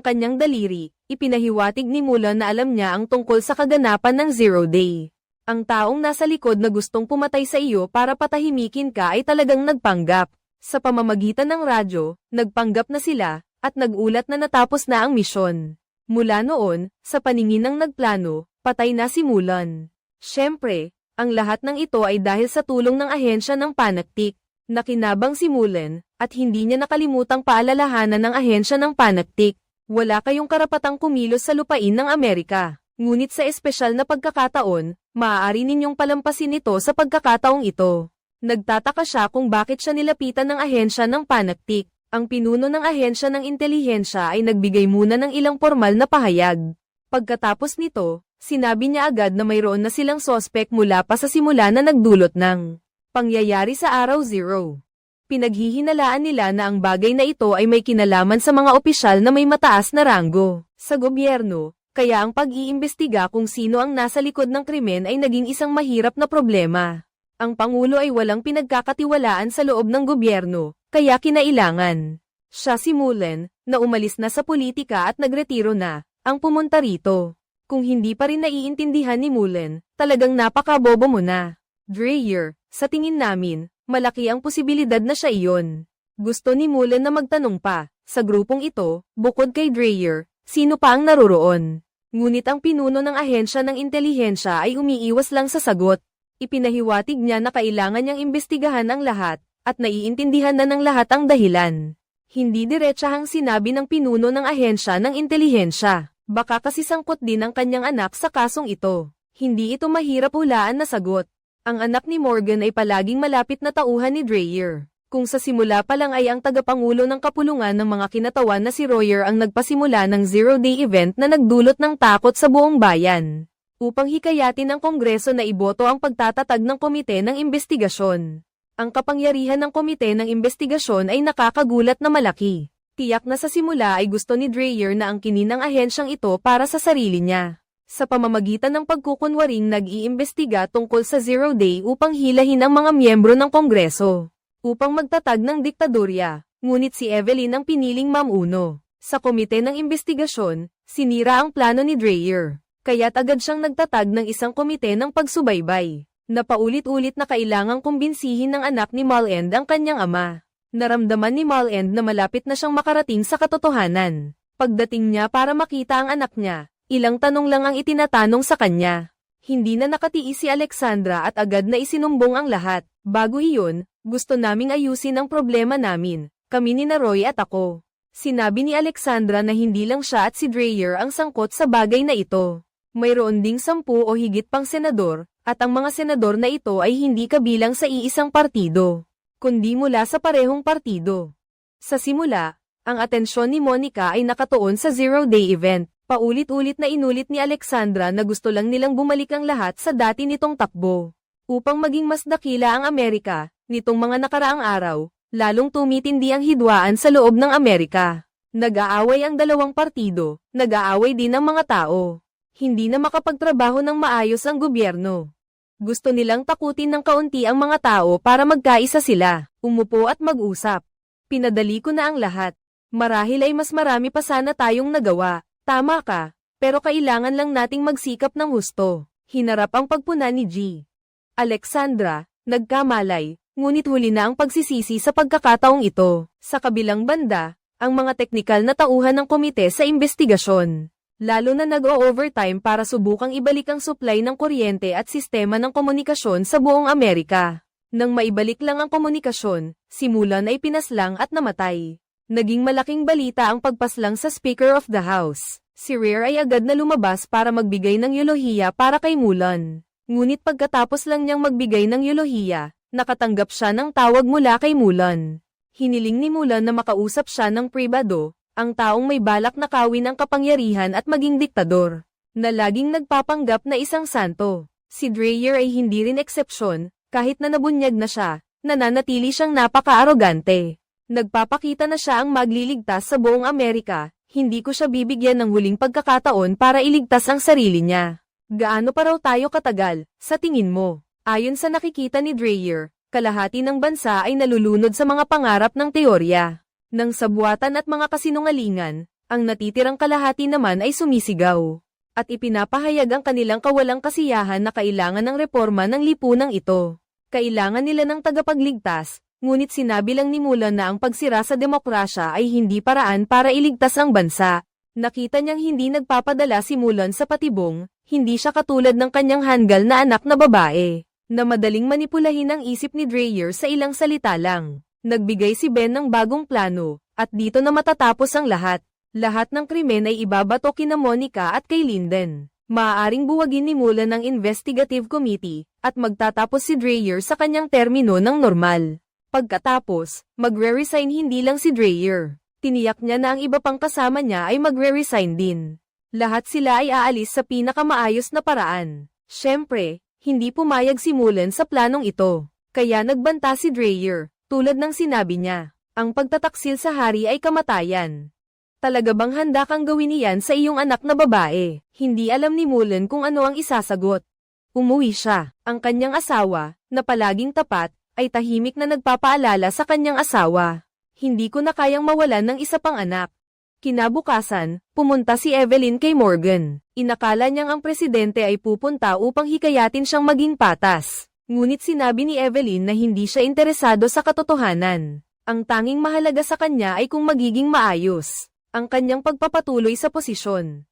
kanyang daliri, ipinahiwatig ni Mullen na alam niya ang tungkol sa kaganapan ng Zero Day. Ang taong nasa likod na gustong pumatay sa iyo para patahimikin ka ay talagang nagpanggap. Sa pamamagitan ng radyo, nagpanggap na sila, at nagulat na natapos na ang misyon. Mula noon, sa paningin ng nagplano, patay na si Mullen. Siyempre, ang lahat ng ito ay dahil sa tulong ng ahensya ng Panaktik. Nakinabang si Mullen, at hindi niya nakalimutang paalalahanan ng ahensya ng Panaktik. Wala kayong karapatang kumilos sa lupain ng Amerika. Ngunit sa espesyal na pagkakataon, maaari ninyong palampasin ito sa pagkakataong ito. Nagtataka siya kung bakit siya nilapitan ng ahensya ng Panaktik. Ang pinuno ng ahensya ng intelihensya ay nagbigay muna ng ilang formal na pahayag. Pagkatapos nito, sinabi niya agad na mayroon na silang sospek mula pa sa simula na nagdulot ng pangyayari sa araw 0. Pinaghihinalaan nila na ang bagay na ito ay may kinalaman sa mga opisyal na may mataas na ranggo sa gobyerno, kaya ang pag-iimbestiga kung sino ang nasa likod ng krimen ay naging isang mahirap na problema. Ang Pangulo ay walang pinagkakatiwalaan sa loob ng gobyerno, kaya kinailangan siya si Mullen, na umalis na sa politika at nagretiro na, ang pumunta rito. Kung hindi pa rin naiintindihan ni Mullen, talagang napakabobo mo na. Dreyer, sa tingin namin, malaki ang posibilidad na siya iyon. Gusto ni Mullen na magtanong pa, sa grupong ito, bukod kay Dreyer, sino pa ang naroroon? Ngunit ang pinuno ng ahensya ng intelihensya ay umiiwas lang sa sagot. Ipinahiwatig niya na kailangan niyang imbestigahan ang lahat, at naiintindihan na ng lahat ang dahilan. Hindi diretsahang sinabi ng pinuno ng ahensya ng intelihensya. Baka kasi sangkot din ang kanyang anak sa kasong ito. Hindi ito mahirap hulaan na sagot. Ang anak ni Morgan ay palaging malapit na tauhan ni Dreyer. Kung sa simula pa lang ay ang tagapangulo ng kapulungan ng mga kinatawan na si Royer ang nagpasimula ng zero-day event na nagdulot ng takot sa buong bayan. Upang hikayatin ng Kongreso na iboto ang pagtatatag ng komite ng investigasyon. Ang kapangyarihan ng komite ng investigasyon ay nakakagulat na malaki. Tiyak na sa simula ay gusto ni Dreyer na angkinin ang ahensyang ito para sa sarili niya. Sa pamamagitan ng pagkukunwaring nag-iimbestiga tungkol sa zero day upang hilahin ang mga miyembro ng Kongreso. Upang magtatag ng diktadorya, ngunit si Evelyn ang piniling mamuno. Sa komite ng investigasyon, sinira ang plano ni Dreyer. Kaya't agad siyang nagtatag ng isang komite ng pagsubaybay. Napaulit-ulit na kailangang kumbinsihin ng anak ni Mullen ang kanyang ama. Naramdaman ni Mullen na malapit na siyang makarating sa katotohanan. Pagdating niya para makita ang anak niya, ilang tanong lang ang itinatanong sa kanya. Hindi na nakatiis si Alexandra at agad na isinumbong ang lahat. Bago iyon, gusto naming ayusin ang problema namin, kami ni Roy at ako. Sinabi ni Alexandra na hindi lang siya at si Dreyer ang sangkot sa bagay na ito. Mayroon ding 10 o higit pang senador, at ang mga senador na ito ay hindi kabilang sa iisang partido, kundi mula sa parehong partido. Sa simula, ang atensyon ni Monica ay nakatuon sa zero-day event. Paulit-ulit na inulit ni Alexandra na gusto lang nilang bumalik ang lahat sa dati nitong takbo. Upang maging mas dakila ang Amerika, nitong mga nakaraang araw, lalong tumitindi ang hidwaan sa loob ng Amerika. Nag-aaway ang dalawang partido, nag-aaway din ang mga tao. Hindi na makapagtrabaho ng maayos ang gobyerno. Gusto nilang takutin ng kaunti ang mga tao para magkaisa sila, umupo at mag-usap. Pinadali ko na ang lahat. Marahil ay mas marami pa sana tayong nagawa. Tama ka, pero kailangan lang nating magsikap ng husto. Hinarap ang pagpuna ni G. Alexandra, nagkamalay, ngunit huli na ang pagsisisi sa pagkakataong ito. Sa kabilang banda, ang mga teknikal na tauhan ng komite sa investigasyon. Lalo na nag-o-overtime para subukang ibalik ang supply ng kuryente at sistema ng komunikasyon sa buong Amerika. Nang maibalik lang ang komunikasyon, si Mullen ay pinaslang at namatay. Naging malaking balita ang pagpaslang sa Speaker of the House. Si Rear ay agad na lumabas para magbigay ng eulohiya para kay Mullen. Ngunit pagkatapos lang niyang magbigay ng eulohiya, nakatanggap siya ng tawag mula kay Mullen. Hiniling ni Mullen na makausap siya ng pribado, ang taong may balak na kawin ang kapangyarihan at maging diktador, na laging nagpapanggap na isang santo. Si Dreyer ay hindi rin eksepsyon, kahit na nabunyag na siya, nananatili siyang napaka-arogante. Nagpapakita na siya ang magliligtas sa buong Amerika, hindi ko siya bibigyan ng huling pagkakataon para iligtas ang sarili niya. Gaano pa raw tayo katagal, sa tingin mo? Ayon sa nakikita ni Dreyer, kalahati ng bansa ay nalulunod sa mga pangarap ng teorya. Ng sabuatan at mga kasinungalingan, ang natitirang kalahati naman ay sumisigaw. At ipinapahayag ang kanilang kawalang kasiyahan na kailangan ng reforma ng lipunang ito. Kailangan nila ng tagapagligtas. Ngunit sinabi lang ni Mullen na ang pagsira sa demokrasya ay hindi paraan para iligtas ang bansa. Nakita niyang hindi nagpapadala si Mullen sa patibong, hindi siya katulad ng kanyang hanggal na anak na babae, na madaling manipulahin ang isip ni Dreyer sa ilang salita lang. Nagbigay si Ben ng bagong plano, at dito na matatapos ang lahat. Lahat ng krimen ay ibabato kina Monica at kay Linden. Maaaring buwagin ni Mullen ang investigative committee, at magtatapos si Dreyer sa kanyang termino ng normal. Pagkatapos, magre-resign hindi lang si Dreyer. Tiniyak niya na ang iba pang kasama niya ay magre-resign din. Lahat sila ay aalis sa pinakamaayos na paraan. Siyempre, hindi pumayag si Mullen sa planong ito. Kaya nagbanta si Dreyer, tulad ng sinabi niya. Ang pagtataksil sa hari ay kamatayan. Talaga bang handa kang gawin iyan sa iyong anak na babae? Hindi alam ni Mullen kung ano ang isasagot. Umuwi siya. Ang kanyang asawa, na palaging tapat, ay tahimik na nagpapaalala sa kanyang asawa. Hindi ko na kayang mawalan ng isa pang anak. Kinabukasan, pumunta si Evelyn kay Morgan. Inakala niyang ang presidente ay pupunta upang hikayatin siyang maging patas. Ngunit sinabi ni Evelyn na hindi siya interesado sa katotohanan. Ang tanging mahalaga sa kanya ay kung magiging maayos ang kanyang pagpapatuloy sa posisyon.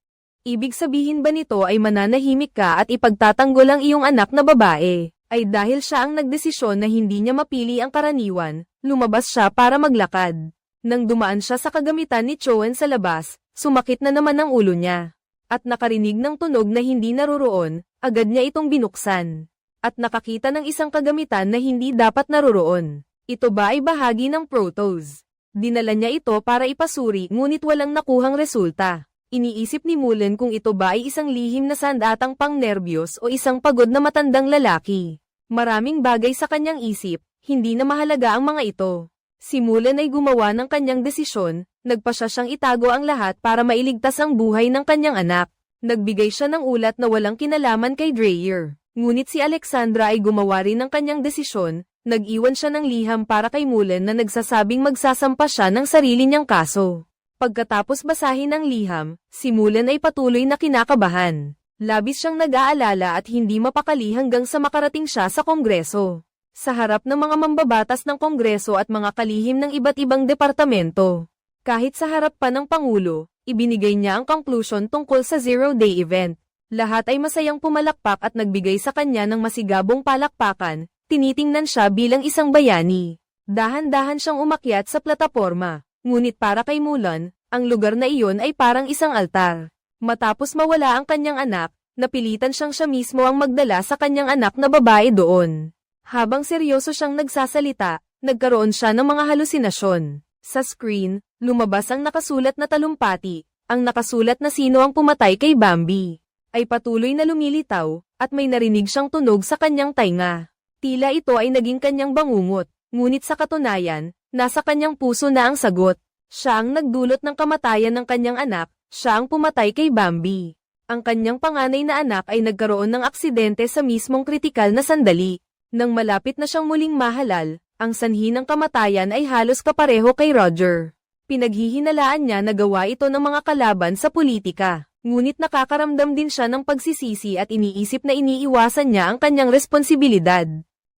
Ibig sabihin ba nito ay mananahimik ka at ipagtatanggol ang iyong anak na babae? Ay dahil siya ang nagdesisyon na hindi niya mapili ang karaniwan, lumabas siya para maglakad. Nang dumaan siya sa kagamitan ni Choen sa labas, sumakit na naman ang ulo niya. At nakarinig ng tunog na hindi naroroon, agad niya itong binuksan. At nakakita ng isang kagamitan na hindi dapat naroroon. Ito ba ay bahagi ng Protoss? Dinala niya ito para ipasuri ngunit walang nakuhang resulta. Iniisip ni Mulan kung ito ba ay isang lihim na sandatang pang-nerbiyos o isang pagod na matandang lalaki. Maraming bagay sa kanyang isip, hindi na mahalaga ang mga ito. Si Mulan ay gumawa ng kanyang desisyon, nagpasya siyang itago ang lahat para mailigtas ang buhay ng kanyang anak. Nagbigay siya ng ulat na walang kinalaman kay Dreyer. Ngunit si Alexandra ay gumawa rin ng kanyang desisyon, nag-iwan siya ng liham para kay Mulan na nagsasabing magsasampa siya ng sarili niyang kaso. Pagkatapos basahin ang liham, si Mulan ay patuloy na kinakabahan. Labis siyang nag-aalala at hindi mapakali hanggang sa makarating siya sa Kongreso. Sa harap ng mga mambabatas ng Kongreso at mga kalihim ng iba't ibang departamento. Kahit sa harap pa ng Pangulo, ibinigay niya ang conclusion tungkol sa zero-day event. Lahat ay masayang pumalakpak at nagbigay sa kanya ng masigabong palakpakan, tinitingnan siya bilang isang bayani. Dahan-dahan siyang umakyat sa plataporma. Ngunit para kay Mulan, ang lugar na iyon ay parang isang altar. Matapos mawala ang kanyang anak, napilitan siyang siya mismo ang magdala sa kanyang anak na babae doon. Habang seryoso siyang nagsasalita, nagkaroon siya ng mga halusinasyon. Sa screen, lumabas ang nakasulat na talumpati, ang nakasulat na sino ang pumatay kay Bambi. Ay patuloy na lumilitaw, at may narinig siyang tunog sa kanyang tainga. Tila ito ay naging kanyang bangungot, ngunit sa katunayan, nasa kanyang puso na ang sagot. Siya ang nagdulot ng kamatayan ng kanyang anak, siya ang pumatay kay Bambi. Ang kanyang panganay na anak ay nagkaroon ng aksidente sa mismong kritikal na sandali. Nang malapit na siyang muling mahalal, ang sanhi ng kamatayan ay halos kapareho kay Roger. Pinaghihinalaan niya na gawa ito ng mga kalaban sa politika. Ngunit nakakaramdam din siya ng pagsisisi at iniisip na iniiwasan niya ang kanyang responsibilidad.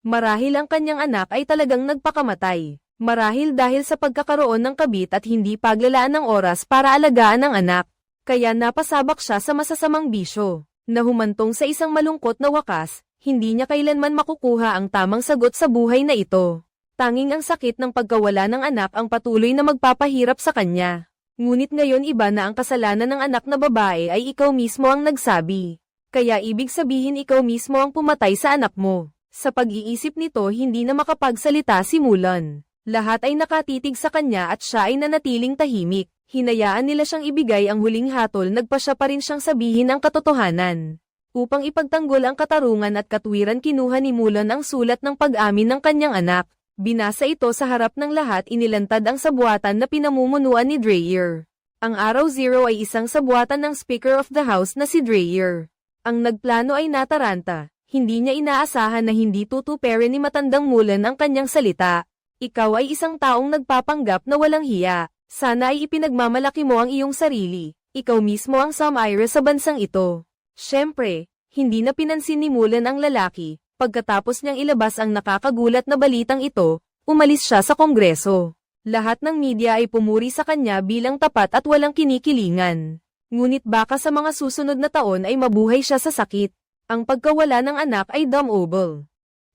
Marahil ang kanyang anak ay talagang nagpakamatay. Marahil dahil sa pagkakaroon ng kabit at hindi paglalaan ng oras para alagaan ang anak. Kaya napasabak siya sa masasamang bisyo. Na humantong sa isang malungkot na wakas, hindi niya kailanman makukuha ang tamang sagot sa buhay na ito. Tanging ang sakit ng pagkawala ng anak ang patuloy na magpapahirap sa kanya. Ngunit ngayon iba na ang kasalanan ng anak na babae ay ikaw mismo ang nagsabi. Kaya ibig sabihin ikaw mismo ang pumatay sa anak mo. Sa pag-iisip nito hindi na makapagsalita si Mulan. Lahat ay nakatitig sa kanya at siya ay nanatiling tahimik. Hinayaan nila siyang ibigay ang huling hatol, nagpasya pa rin siyang sabihin ang katotohanan. Upang ipagtanggol ang katarungan at katwiran kinuha ni Mulan ang sulat ng pag-amin ng kanyang anak. Binasa ito sa harap ng lahat, inilantad ang sabuatan na pinamumunuan ni Dreyer. Ang araw 0 ay isang sabuatan ng Speaker of the House na si Dreyer. Ang nagplano ay nataranta. Hindi niya inaasahan na hindi tutuperin ni matandang Mulan ang kanyang salita. Ikaw ay isang taong nagpapanggap na walang hiya. Sana ay ipinagmamalaki mo ang iyong sarili. Ikaw mismo ang Samira sa bansang ito. Siyempre, hindi na pinansin ni Mulan ang lalaki. Pagkatapos niyang ilabas ang nakakagulat na balitang ito, umalis siya sa Kongreso. Lahat ng media ay pumuri sa kanya bilang tapat at walang kinikilingan. Ngunit baka sa mga susunod na taon ay mabuhay siya sa sakit. Ang pagkawala ng anak ay damnable.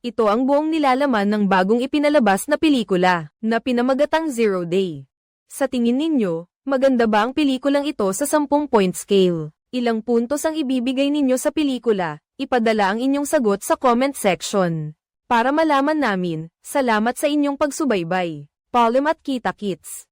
Ito ang buong nilalaman ng bagong ipinalabas na pelikula, na pinamagatang Zero Day. Sa tingin ninyo, maganda ba ang pelikulang ito sa 10-point scale? Ilang puntos ang ibibigay ninyo sa pelikula? Ipadala ang inyong sagot sa comment section. Para malaman namin, salamat sa inyong pagsubaybay. Paalam at kita-kits!